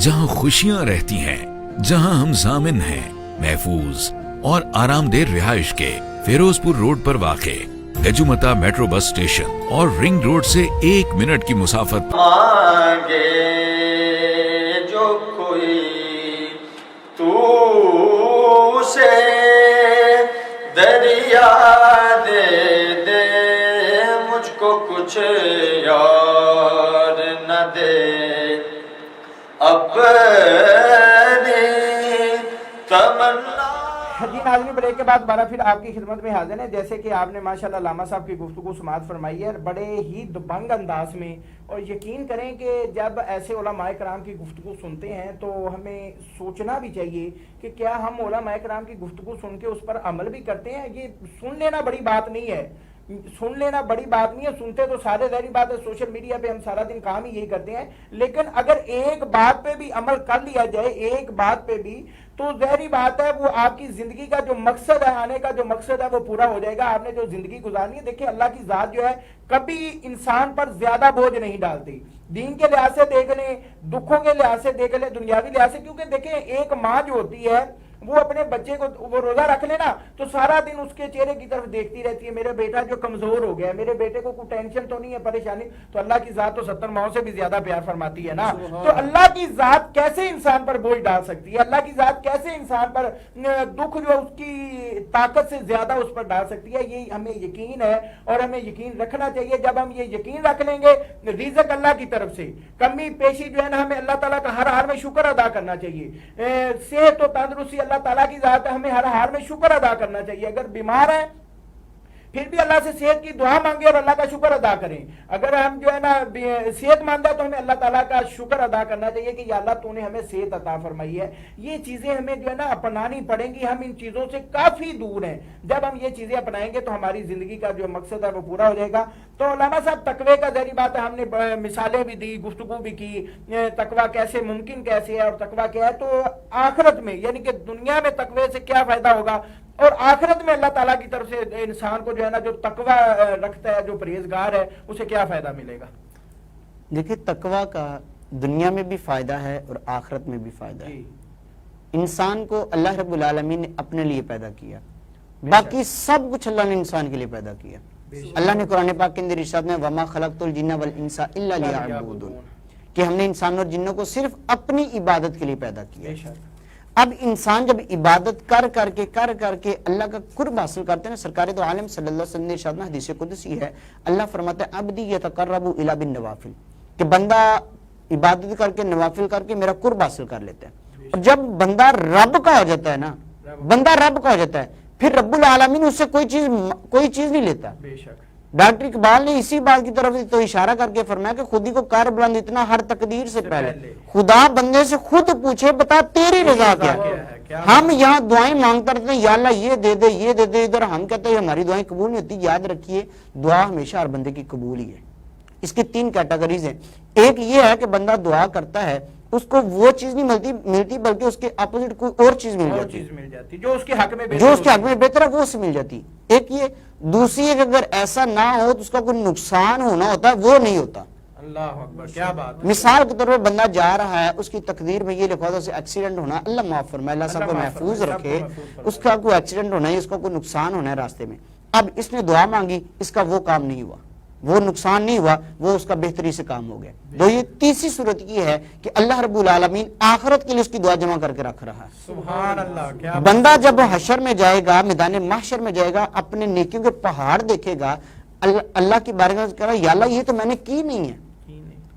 جہاں خوشیاں رہتی ہیں، جہاں ہم ضامن ہیں، محفوظ اور آرام دہ رہائش کے فیروز پور روڈ پر واقع گجومتا میٹرو بس اسٹیشن اور رنگ روڈ سے 1 منٹ کی مسافت. مانگے جو کوئی تو سے دریا دے دے، مجھ کو کچھ یار نہ دے اپنی تمنا. جی ناظرین، بریک کے بعد دوبارہ پھر آپ کی خدمت میں حاضر ہیں. جیسے کہ آپ نے ماشاءاللہ علامہ صاحب کی گفتگو سماعت فرمائی ہے بڑے ہی دبنگ انداز میں، اور یقین کریں کہ جب ایسے علماء کرام کی گفتگو سنتے ہیں تو ہمیں سوچنا بھی چاہیے کہ کیا ہم علماء کرام کی گفتگو سن کے اس پر عمل بھی کرتے ہیں. یہ سن لینا بڑی بات نہیں ہے، سن لینا بڑی بات نہیں ہے، سنتے تو سارے ظاہری بات ہے، سوشل میڈیا پہ ہم سارا دن کام ہی یہی کرتے ہیں، لیکن اگر ایک بات پہ بھی عمل کر لیا جائے، ایک بات پہ بھی، تو ظاہری بات ہے وہ آپ کی زندگی کا جو مقصد ہے، آنے کا جو مقصد ہے وہ پورا ہو جائے گا. آپ نے جو زندگی گزارنی ہے، دیکھیں اللہ کی ذات جو ہے کبھی انسان پر زیادہ بوجھ نہیں ڈالتی. دین کے لحاظ سے دیکھ لیں، دکھوں کے لحاظ سے دیکھ لیں، دنیاوی لحاظ سے، کیونکہ دیکھیں ایک ماں جو ہوتی ہے وہ اپنے بچے کو وہ روزہ رکھ لینا تو سارا دن اس کے چہرے کی طرف دیکھتی رہتی ہے، میرا بیٹا جو کمزور ہو گیا ہے، میرے بیٹے کو کوئی ٹینشن تو نہیں ہے، پریشانی. تو اللہ کی ذات تو 70 ماؤں سے بھی زیادہ پیار فرماتی ہے نا. تو اللہ کی ذات کیسے انسان پر بوجھ ڈال سکتی ہے؟ اللہ کی ذات کیسے انسان پر دکھ جو اس کی طاقت سے زیادہ اس پر ڈال سکتی ہے؟ یہ ہمیں یقین ہے اور ہمیں یقین رکھنا چاہیے. جب ہم یہ یقین رکھ لیں گے رزق اللہ کی طرف سے، کمی پیشی جو ہے نا ہمیں اللہ تعالیٰ کا ہر حال میں شکر ادا کرنا چاہیے. صحت و تندرستی اللہ تعالیٰ کی ذات ہے، ہمیں ہر حال میں شکر ادا کرنا چاہیے. اگر بیمار ہیں پھر بھی اللہ سے صحت کی دعا مانگے اور اللہ کا شکر ادا کریں. اگر ہم جو ہے نا صحت مند ہے تو ہمیں اللہ تعالیٰ کا شکر ادا کرنا چاہیے کہ یا اللہ تو نے ہمیں صحت عطا فرمائی ہے. یہ چیزیں ہمیں جو ہے نا اپنانی پڑیں گی. ہم ان چیزوں سے کافی دور ہیں. جب ہم یہ چیزیں اپنائیں گے تو ہماری زندگی کا جو مقصد ہے وہ پورا ہو جائے گا. تو علامہ صاحب تقوی کا ظاہری بات ہے، ہم نے مثالیں بھی دی، گفتگو بھی کی، تقوی کیسے ممکن کیسے ہے اور تقوی کیا ہے. تو آخرت میں یعنی کہ دنیا میں تقوی سے کیا فائدہ ہوگا اور آخرت میں اللہ تعالیٰ کی طرف سے انسان کو جو ہے نا جو تقوی رکھتا ہے، جو پرہیزگار ہے، اسے کیا فائدہ ملے گا؟ دیکھیں تقوی کا دنیا میں بھی فائدہ ہے اور آخرت میں بھی فائدہ ہے. انسان کو اللہ رب العالمین نے اپنے لیے پیدا کیا، باقی سب کچھ اللہ نے انسان کے لیے پیدا کیا. اللہ نے قرآن پاک کے اندر ارشاد میں وما خلقت الجن والانس الا لیعبدون، کہ ہم نے انسانوں اور جنوں کو صرف اپنی عبادت کے لیے پیدا کیا. اب انسان جب عبادت کر کے اللہ کا قرب حاصل کرتے ہیں، سرکار دو عالم صلی اللہ علیہ وسلم نے ارشاد میں حدیث قدسی ہے، اللہ فرماتا ہے عبدی یتقرب الی بالنوافل، کہ بندہ عبادت کر کے نوافل کر کے میرا قرب حاصل کر لیتا ہے. اور جب بندہ رب کا ہو جاتا ہے نا، بندہ رب کا ہو جاتا ہے، پھر رب العالمین اس سے کوئی چیز نہیں لیتا. ڈاکٹر اقبال نے اسی بات کی طرف تو اشارہ کر کے فرمایا کہ خودی کو کار بلند اتنا ہر تقدیر سے پہلے خدا بندے سے خود پوچھے بتا تیری رضا کیا ہے. ہم یہاں دعائیں مانگتے رہتے ہیں، یا اللہ یہ دے دے یہ دے دے، ادھر ہم کہتے ہیں ہماری دعائیں قبول نہیں ہوتی. یاد رکھیے دعا ہمیشہ ہر بندے کی قبول ہی ہے. اس کی 3 کیٹیگریز ہیں. ایک یہ ہے کہ بندہ دعا کرتا ہے اس کو وہ چیز نہیں ملتی بلکہ اس کے اپوزٹ کوئی اور چیز مل جاتی جو اس کے حق میں بہتر ہے وہ اس سے مل جاتی. ایک یہ، دوسری ہے کہ اگر ایسا نہ ہو تو اس کا کوئی نقصان ہونا ہوتا ہے، وہ نہیں ہوتا. اللہ اکبر، کیا بات. مثال کے طور پر بندہ جا رہا ہے، اس کی تقدیر میں یہ لکھا ہوتا ہے ایکسیڈنٹ ہونا، اللہ معاف فرمائے، اللہ سب کو محفوظ رکھے، اس کا کوئی ایکسیڈنٹ ہونا ہے، اس کا کوئی نقصان ہونا ہے راستے میں. اب اس نے دعا مانگی، اس کا وہ کام نہیں ہوا، وہ نقصان نہیں ہوا، وہ اس کا بہتری سے کام ہو گیا. تو یہ تیسری صورت یہ ہے کہ اللہ رب العالمین آخرت کے لیے اس کی دعا جمع کر کے رکھ رہا ہے. سبحان اللہ. کیا بندہ جب حشر میں جائے گا، میدان محشر میں جائے گا، اپنے نیکیوں کے پہاڑ دیکھے گا، اللہ کی بارگاہ میں کہہ رہا یا اللہ یہ تو میں نے کی نہیں ہے.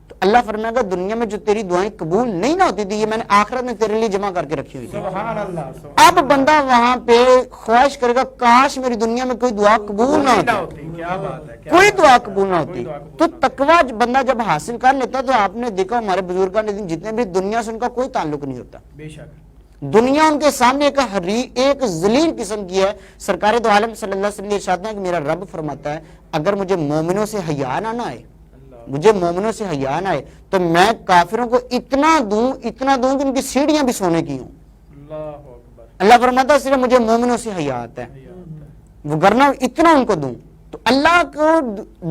تو اللہ فرمائے گا دنیا میں جو تیری دعائیں قبول نہیں نہ ہوتی تھی یہ میں نے آخرت میں تیرے لیے جمع کر کے رکھی ہوئی تھی. سبحان اللہ. اب بندہ وہاں پہ خواہش کرے گا کاش میری دنیا میں کوئی دعا قبول نہ ہوتی، کیا بات ہے، کوئی دعا قبول نہ ہوتی. تو تقوی بندہ جب حاصل کر لیتا تو آپ نے دیکھا ہمارے بزرگان نے جتنے بھی دنیا سے ان کا کوئی تعلق نہیں ہوتا. بے شک دنیا ان کے سامنے ایک ذلیل قسم کی ہے. سرکار دو عالم صلی اللہ علیہ وسلم ارشاد ہے کہ میرا رب فرماتا ہے اگر مجھے مومنوں سے حیا نہ آئے، مجھے مومنوں سے حیا نہ آئے تو میں کافروں کو اتنا دوں کہ ان کی سیڑھیاں بھی سونے کی ہوں. اللہ فرماتا ہے صرف مجھے مومنوں سے حیا آتا ہے، وہ گرنا اتنا ان کو دوں. تو اللہ کو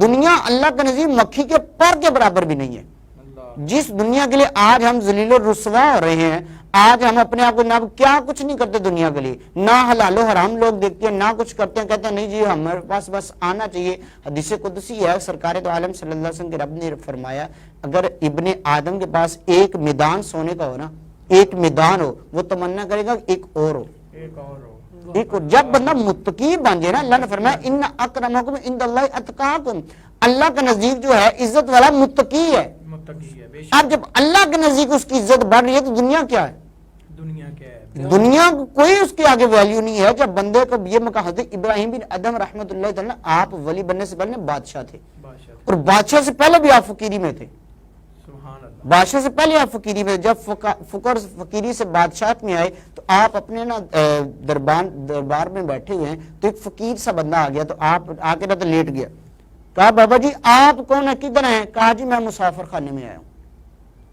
دنیا اللہ کے نزدیک مکھی کے پر کے برابر بھی نہیں ہے. جس دنیا کے لیے آج ہم ذلیل و رسوا ہو رہے ہیں، آج ہم اپنے آپ کو نہ کیا کچھ نہیں کرتے دنیا کے لیے، نہ حلال و حرام لوگ دیکھتے ہیں، نہ کچھ کرتے ہیں، کہتے ہیں نہیں جی ہمارے پاس بس آنا چاہیے. حدیث قدسی ہے، سرکار تو عالم صلی اللہ علیہ وسلم کے رب نے فرمایا اگر ابن آدم کے پاس ایک میدان سونے کا ہو نا، ایک میدان ہو، وہ تمنا کرے گا ایک اور ہو. ایک اور جب بندہ متقی بن جائے نا، اللہ نے فرمایا ان اکرمکم عند اللہ اتقاکم، اللہ کے نزدیک جو ہے عزت والا متقی ہے. اب جب اللہ کے نزدیک اس کی عزت بڑھ رہی ہے تو دنیا کیا ہے؟ دنیا کوئی اس کے آگے ویلیو نہیں ہے. جب بندے کو یہ مقام حضرت ابراہیم بن ادم رحمۃ اللہ تعالی، آپ ولی بننے سے پہلے بادشاہ تھے، اور بادشاہ سے پہلے بھی آپ فقیری میں تھے. بادشاہ سے پہلے آپ فقیری میں، جب فقر فقیری سے بادشاہت میں آئے تو آپ اپنے نا دربار میں بیٹھے ہوئے ہیں تو ایک فقیر سا بندہ آ گیا، تو آپ آ کے نا تو لیٹ گیا. کہا بابا جی آپ کون ہیں، کدھر ہیں؟ کہا جی میں مسافر خانے میں آیا ہوں.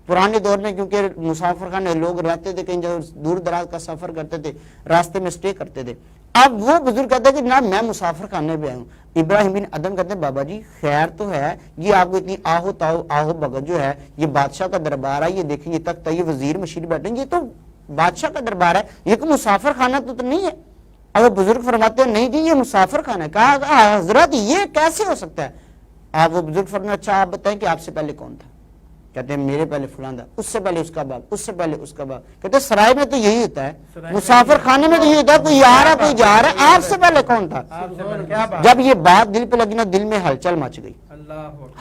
پرانے دور میں کیونکہ مسافر خانے لوگ رہتے تھے، کہیں جب دور دراز کا سفر کرتے تھے راستے میں سٹے کرتے تھے. اب وہ بزرگ کہتے ہیں کہ جناب میں مسافر خانے پہ آیا ہوں. ابراہیم بن ادم کہتے ہیں بابا جی خیر تو ہے، یہ آپ کو اتنی آہو تاؤ آہو بگت جو ہے، یہ بادشاہ کا دربار ہے، یہ دیکھیں یہ تخت ہے، یہ وزیر مشیر بیٹھے ہیں، یہ تو بادشاہ کا دربار ہے، یہ کوئی مسافر خانہ تو نہیں ہے. اب وہ بزرگ فرماتے ہیں نہیں جی یہ مسافر خانہ ہے. کہا حضرت یہ کیسے ہو سکتا ہے؟ آپ وہ بزرگ فرماتے ہیں اچھا آپ بتائیں کہ آپ سے پہلے کون تھا؟ کہتے ہیں میرے پہلے فلان تھا، اس سے پہلے اس کا باپ، اس سے پہلے اس کا باپ. کہتے ہیں سرائے میں تو یہی ہوتا ہے، مسافر خانے میں تو یہی ہوتا ہے، کوئی آ رہا کوئی جا رہا ہے، آپ سے پہلے کون تھا؟ جب یہ بات دل پہ لگی نا دل میں ہلچل مچ گئی،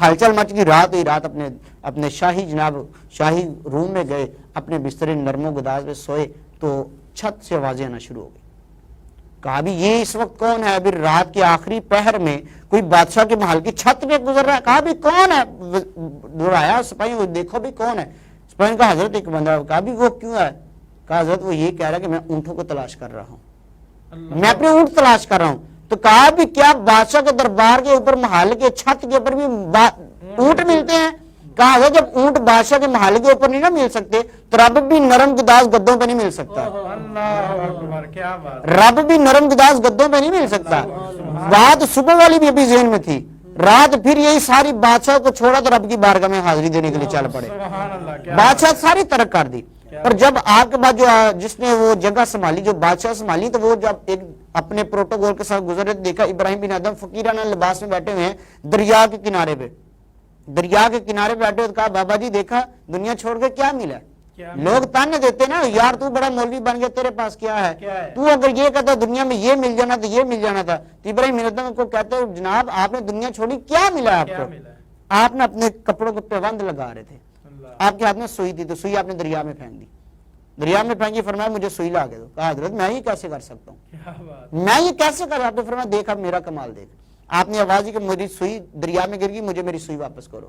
ہلچل مچ گئی. رات ہوئی، رات اپنے شاہی جناب شاہی روم میں گئے، اپنے بستر نرم و گداز میں سوئے تو چھت سے آوازیں آنا شروع ہو گئی. کہا بھی یہ اس وقت کون ہے؟ ابھی رات کے آخری پہر میں کوئی بادشاہ کے محل کی چھت پہ گزر رہا ہے. کہا بھی کون ہے؟ دہرایا سپاہی کو، دیکھو بھی کون ہے. سپاہی نے کہا حضرت ایک بندہ. کہا بھی وہ کیوں ہے؟ کہا حضرت وہ یہ کہہ رہا ہے کہ میں اونٹوں کو تلاش کر رہا ہوں، میں اپنے اونٹ تلاش کر رہا ہوں. تو کہا بھی کیا بادشاہ کے دربار کے اوپر محل کے چھت کے اوپر بھی اونٹ ملتے ہیں؟ کہا حضرت جب اونٹ بادشاہ کے محل کے اوپر نہیں نہ مل سکتے تو رب بھی نرم گداز گدوں پہ نہیں مل سکتا. رب بھی نرم گداز گدوں پہ نہیں مل سکتا. بات صبح والی بھی ابھی ذہن میں تھی، رات پھر یہی ساری بادشاہ کو چھوڑا تو رب کی بارگاہ میں حاضری دینے کے لیے چل پڑے. بادشاہ ساری ترک کر دی. اور جب آپ کے بعد جو جس نے وہ جگہ سنبھالی، جو بادشاہ سنبھالی، تو وہ جب ایک اپنے پروٹوکول کے ساتھ گزر رہے دیکھا ابراہیم بن ادم فقیرانہ لباس میں بیٹھے ہوئے ہیں دریا کے کنارے پہ. دریا کے کنارے بیٹھے ہوئے کہا بابا جی دیکھا دنیا چھوڑ کے کیا ملا؟ لوگ تانے دیتے نا یار تو بڑا مولوی بن گیا، تیرے پاس کیا ہے؟ تو اگر یہ کہتا دنیا میں یہ مل جانا تو یہ مل جانا تھا. تو ابراہیم بن ادم کو کہتے ہیں جناب آپ نے دنیا چھوڑی، کیا ملا آپ کو؟ آپ نے اپنے کپڑوں کو پیوند لگا رہے تھے، آپ کے ہاتھ میں سوئی تھی، تو سوئی آپ نے دریا میں پھینک دی. دریا میں پھینکی، فرمایا مجھے سوئی لا کے دو. کہا حضرت میں یہ کیسے کر سکتا ہوں، میں یہ کیسے کر؟ آپ نے فرمایا دیکھ اب میرا کمال دیکھ. آپ نے آواز دی کہ میری سوئی دریا میں گر گئی، مجھے میری سوئی واپس کرو.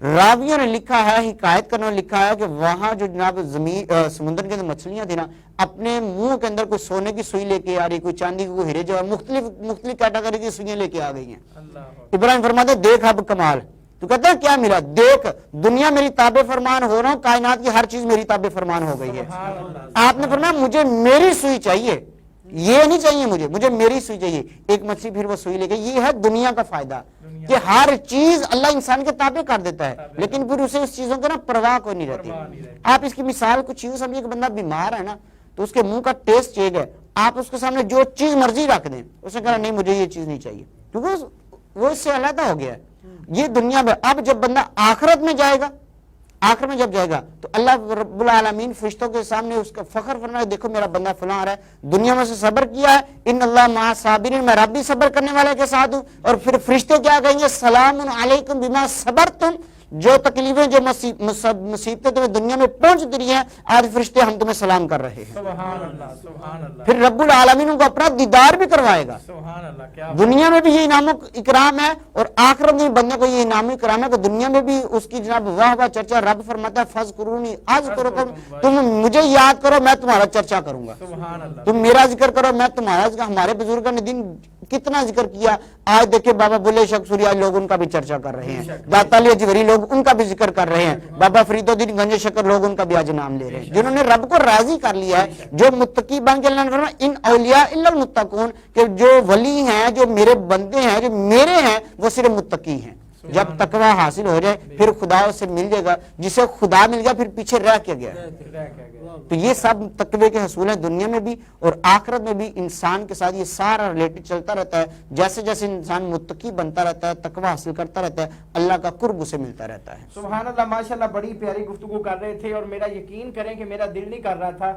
راویوں نے لکھا ہے، حکایت کرنے نے لکھا ہے کہ وہاں جو جناب زمین سمندر کے اندر مچھلیاں تھیں نا، اپنے منہ کے اندر کوئی سونے کی سوئی لے کے آ رہی، کوئی چاندی کی، کوئی ہیرے جو مختلف کیٹیگری کی سوئیاں لے کے آ گئی ہیں. ابراہیم فرماتے دیکھ اب کمال. تو کہتے ہیں کیا ملا؟ دیکھ دنیا میری تابع فرمان ہو رہا ہوں، کائنات کی ہر چیز میری تابع فرمان ہو گئی ہے. آپ نے فرمایا مجھے میری سوئی چاہیے، یہ نہیں چاہیے مجھے میری سوئی چاہیے. ایک مچھلی پھر وہ سوئی لے گئی. یہ ہے دنیا کا فائدہ کہ ہر چیز اللہ انسان کے تابع کر دیتا ہے، لیکن پھر اسے اس چیزوں کو نا پرواہ کوئی نہیں رہتی. آپ اس کی مثال کچھ یوں سمجھیے کہ بندہ بیمار ہے نا، تو اس کے منہ کا ٹیسٹ چیک ہے، آپ اس کے سامنے جو چیز مرضی رکھ دیں، اس نے کہا نہیں مجھے یہ چیز نہیں چاہیے، کیونکہ وہ اس سے علیحدہ ہو گیا ہے. یہ دنیا میں. اب جب بندہ آخرت میں جائے گا، آخر میں جب جائے گا تو اللہ رب العالمین فرشتوں کے سامنے اس کا فخر فرمائے دیکھو میرا بندہ فلاں آ رہا ہے، دنیا میں سے صبر کیا ہے، ان اللہ مع صابرین، میں رب بھی صبر کرنے والے کے ساتھ ہوں. اور پھر فرشتے کیا کہیں گے؟ سلام علیکم بما صبرتم، جو تکلیفیں جو مصیبتیں تمہیں دنیا میں پہنچتی رہی ہیں، آج فرشتے ہم تمہیں سلام کر رہے ہیں. سبحان اللہ سبحان اللہ. پھر رب العالمین کو اپنا دیدار بھی کروائے گا. سبحان اللہ. کیا دنیا میں بھی یہ انعام و اکرام ہے اور آخرت میں بندے کو یہ انعام و اکرام ہے کہ دنیا میں بھی اس کی جناب واہ واہ چرچا. رب فرماتا ہے فذکرونی اذکرکم، تم مجھے یاد کرو میں تمہارا چرچا کروں گا. سبحان اللہ. تم میرا ذکر کرو میں تمہارا ذکر. ہمارے بزرگوں نے دن کتنا ذکر کیا. آج دیکھیں بابا بلے شیخ سوری آج لوگ ان کا بھی چرچا کر رہے ہیں، داتا علی اجویری لوگ لوگ ان کا بھی ذکر کر رہے ہیں، بابا فرید الدین گنج شکر لوگ ان کا بھی آج نام لے رہے ہیں، جنہوں نے رب کو راضی کر لیا ہے، جو متقی بن کے اللہ نے فرمایا ان اولیاء الا المتقون، کہ جو ولی ہیں، جو میرے بندے ہیں، جو میرے ہیں، وہ صرف متقی ہیں۔ جب تقوی حاصل ہو جائے پھر خدا سے مل جائے گا، جسے خدا مل گیا پھر پیچھے رہ کیا گیا ہے۔ تو یہ سب تقوی کے حصول ہیں دنیا میں بھی اور آخرت میں بھی، انسان کے ساتھ یہ سارا ریلیٹڈ چلتا رہتا ہے۔ جیسے جیسے انسان متقی بنتا رہتا ہے، تقوی حاصل کرتا رہتا ہے، اللہ کا قرب اسے ملتا رہتا ہے۔ سبحان اللہ، ماشاءاللہ بڑی پیاری گفتگو کر رہے تھے، اور میرا یقین کریں کہ میرا دل نہیں کر رہا تھا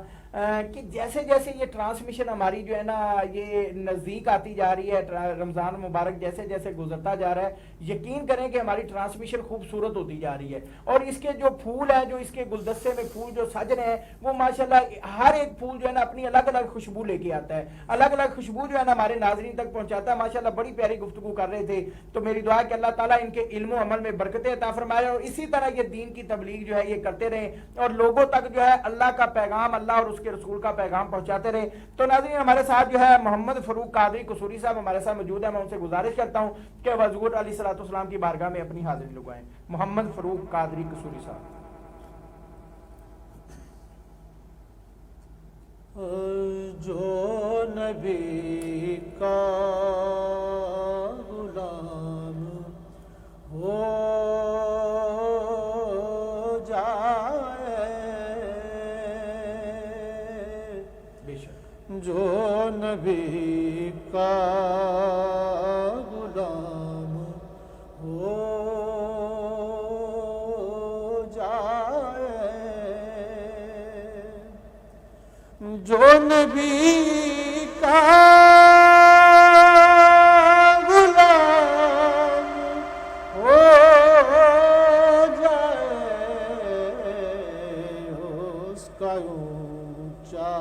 کہ جیسے جیسے یہ ٹرانسمیشن ہماری جو ہے نا یہ نزدیک آتی جا رہی ہے، رمضان مبارک جیسے جیسے گزرتا جا رہا ہے، یقین کریں کہ ہماری ٹرانسمیشن خوبصورت ہوتی جا رہی ہے، اور اس کے جو پھول ہیں، جو اس کے گلدستے میں پھول جو سج رہے ہیں، وہ ماشاءاللہ ہر ایک پھول جو ہے نا اپنی الگ الگ خوشبو لے کے آتا ہے، الگ الگ خوشبو جو ہے نا ہمارے ناظرین تک پہنچاتا ہے۔ ماشاءاللہ بڑی پیاری گفتگو کر رہے تھے، تو میری دعا ہے کہ اللہ تعالیٰ ان کے علم و عمل میں برکتیں عطا فرمائے، اور اسی طرح یہ دین کی تبلیغ جو ہے یہ کرتے رہیں، اور لوگوں تک جو ہے اللہ کا پیغام، اللہ اور اس کے رسول کا پیغام پہنچاتے رہے۔ تو ناظرین ہمارے ساتھ جو ہے محمد فروق قادری قصوری صاحب ہمارے ساتھ موجود ہیں، میں ان سے گزارش کرتا ہوں کہ وہ حضور علیہ الصلوۃ والسلام کی بارگاہ میں اپنی حاضری لگائیں۔ محمد فروق قادری قصوری صاحب۔ جو نبی کا غلام ہو جائے، جو نبی کا غلام ہو جائے، جو نبی کا غلام ہو جائے، اس کا اونچا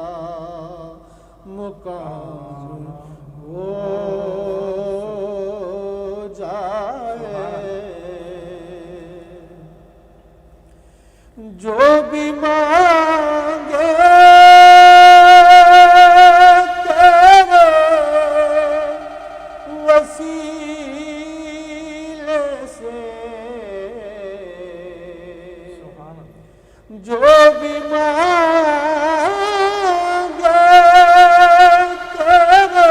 مقام ہو جائے، جو بھی مانگے جو بھی مانگے تیرے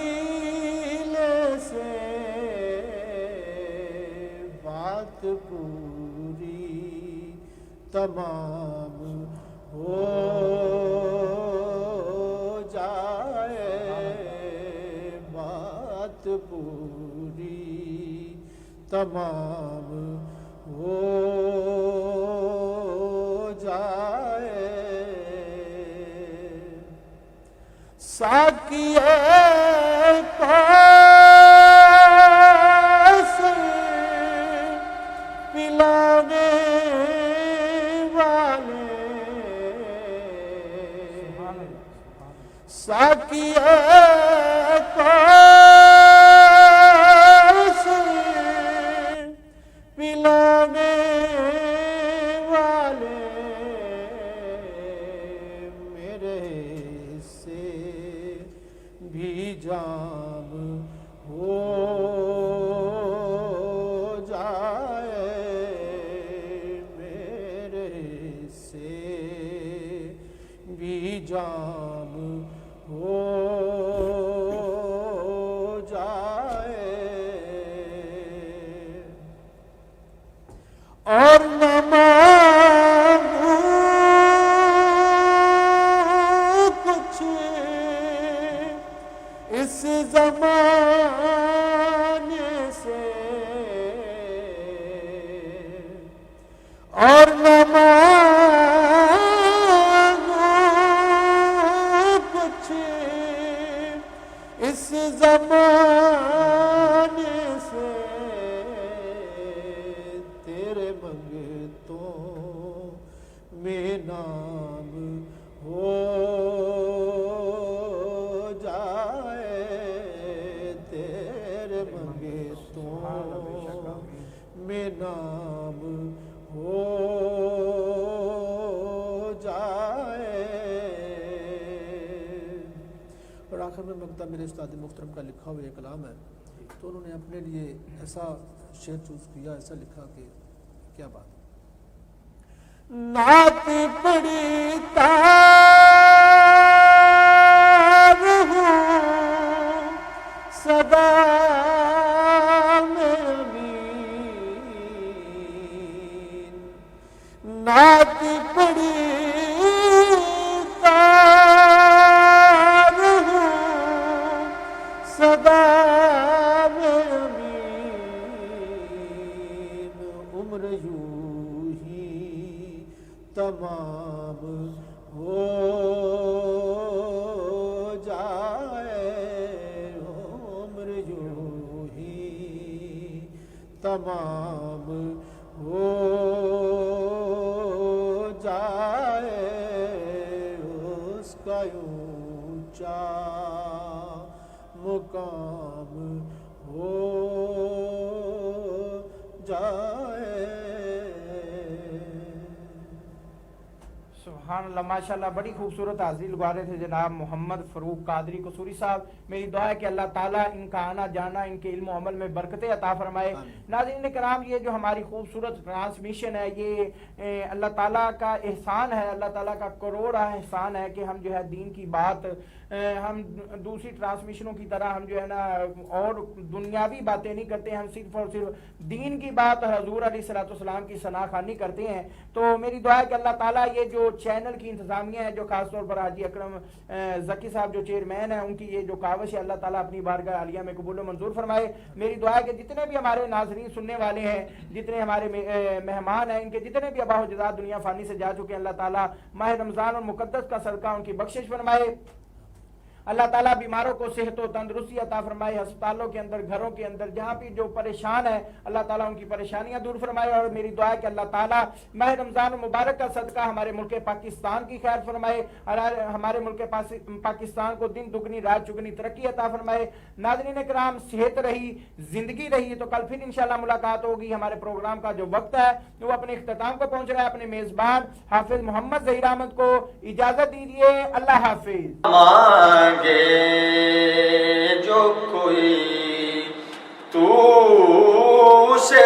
وسیلے سے، بات پوری تمام ہو جائے، بات پوری تمام ہو جائے، ساقیے پاس پلانے والے، ساقیے پاس پلانے والے، میرے سے بھی جام ہو جائے، میرے سے بھی جام ہو جائے، اور نہ مانگوں کچھ اس زمانے سے، اور نہ مانگوں کچھ اس زمانے سے، تیرے منگتوں میں نام ہو جائے، تیرے منگتوں میں نام ہو جائے۔ اور آخر میں مقدم میرے استاد محترم کا لکھا ہوا یہ کلام ہے، تو تو انہوں نے اپنے لیے ایسا شعر چوز کیا، ایسا لکھا کہ کیا بات ہے۔ نعت پڑھتا ہوں صدا میں نعت پڑھتا ہوں صدا میں امین، عمر یوں ہی تمام ہو جائے، عمر یوں ہی تمام ہو جائے، اس کا اونچا مقام ہو جائے۔ سبحان اللہ، ماشاءاللہ، بڑی خوبصورت حاضری لگا رہے تھے جناب محمد فروخ قادری قصوری صاحب۔ میری دعا ہے کہ اللہ تعالیٰ ان کا آنا جانا، ان کے علم و عمل میں برکتیں عطا فرمائے۔ ناظرین کرام، یہ جو ہماری خوبصورت ٹرانسمیشن ہے، یہ اللہ تعالیٰ کا احسان ہے، اللہ تعالیٰ کا کروڑا احسان ہے کہ ہم جو ہے دین کی بات، ہم دوسری ٹرانسمیشنوں کی طرح ہم جو ہے نا اور دنیاوی باتیں نہیں کرتے، ہم صرف اور صرف دین کی بات اور حضور علیہ الصلوۃ والسلام کی ثنا خوانی کرتے ہیں۔ تو میری دعا ہے کہ اللہ تعالیٰ یہ جو چینل کی انتظامیہ ہے، جو خاص طور پر حاجی اکرم ذکی صاحب جو چیئرمین ہیں، ان کی یہ جو کاوش ہے، اللہ تعالیٰ اپنی بارگاہ عالیہ میں قبول و منظور فرمائے۔ میری دعا ہے کہ جتنے بھی ہمارے ناظرین سننے والے ہیں، جتنے ہمارے مہمان ہیں، ان کے جتنے بھی آباء و اجداد دنیا فانی سے جا چکے ہیں، اللہ تعالیٰ ماہ رمضان اور مقدس کا صدقہ ان کی بخشش فرمائے۔ اللہ تعالیٰ بیماروں کو صحت و تندرستی عطا فرمائے، ہسپتالوں کے اندر، گھروں کے اندر جہاں بھی جو پریشان ہے، اللہ تعالیٰ ان کی پریشانیاں دور فرمائے۔ اور میری دعا ہے کہ اللہ تعالیٰ ماہ رمضان مبارک کا صدقہ ہمارے ملک پاکستان کی خیر فرمائے، اور ہمارے ملک پاکستان کو دن دگنی رات چگنی ترقی عطا فرمائے۔ ناظرین کرام، صحت رہی، زندگی رہی تو کل پھر انشاءاللہ ملاقات ہوگی۔ ہمارے پروگرام کا جو وقت ہے وہ اپنے اختتام کو پہنچ رہا ہے۔ اپنے میزبان حافظ محمد ظہیر احمد کو اجازت دیجیے، اللہ حافظ۔ مانگے جو کوئی تو سے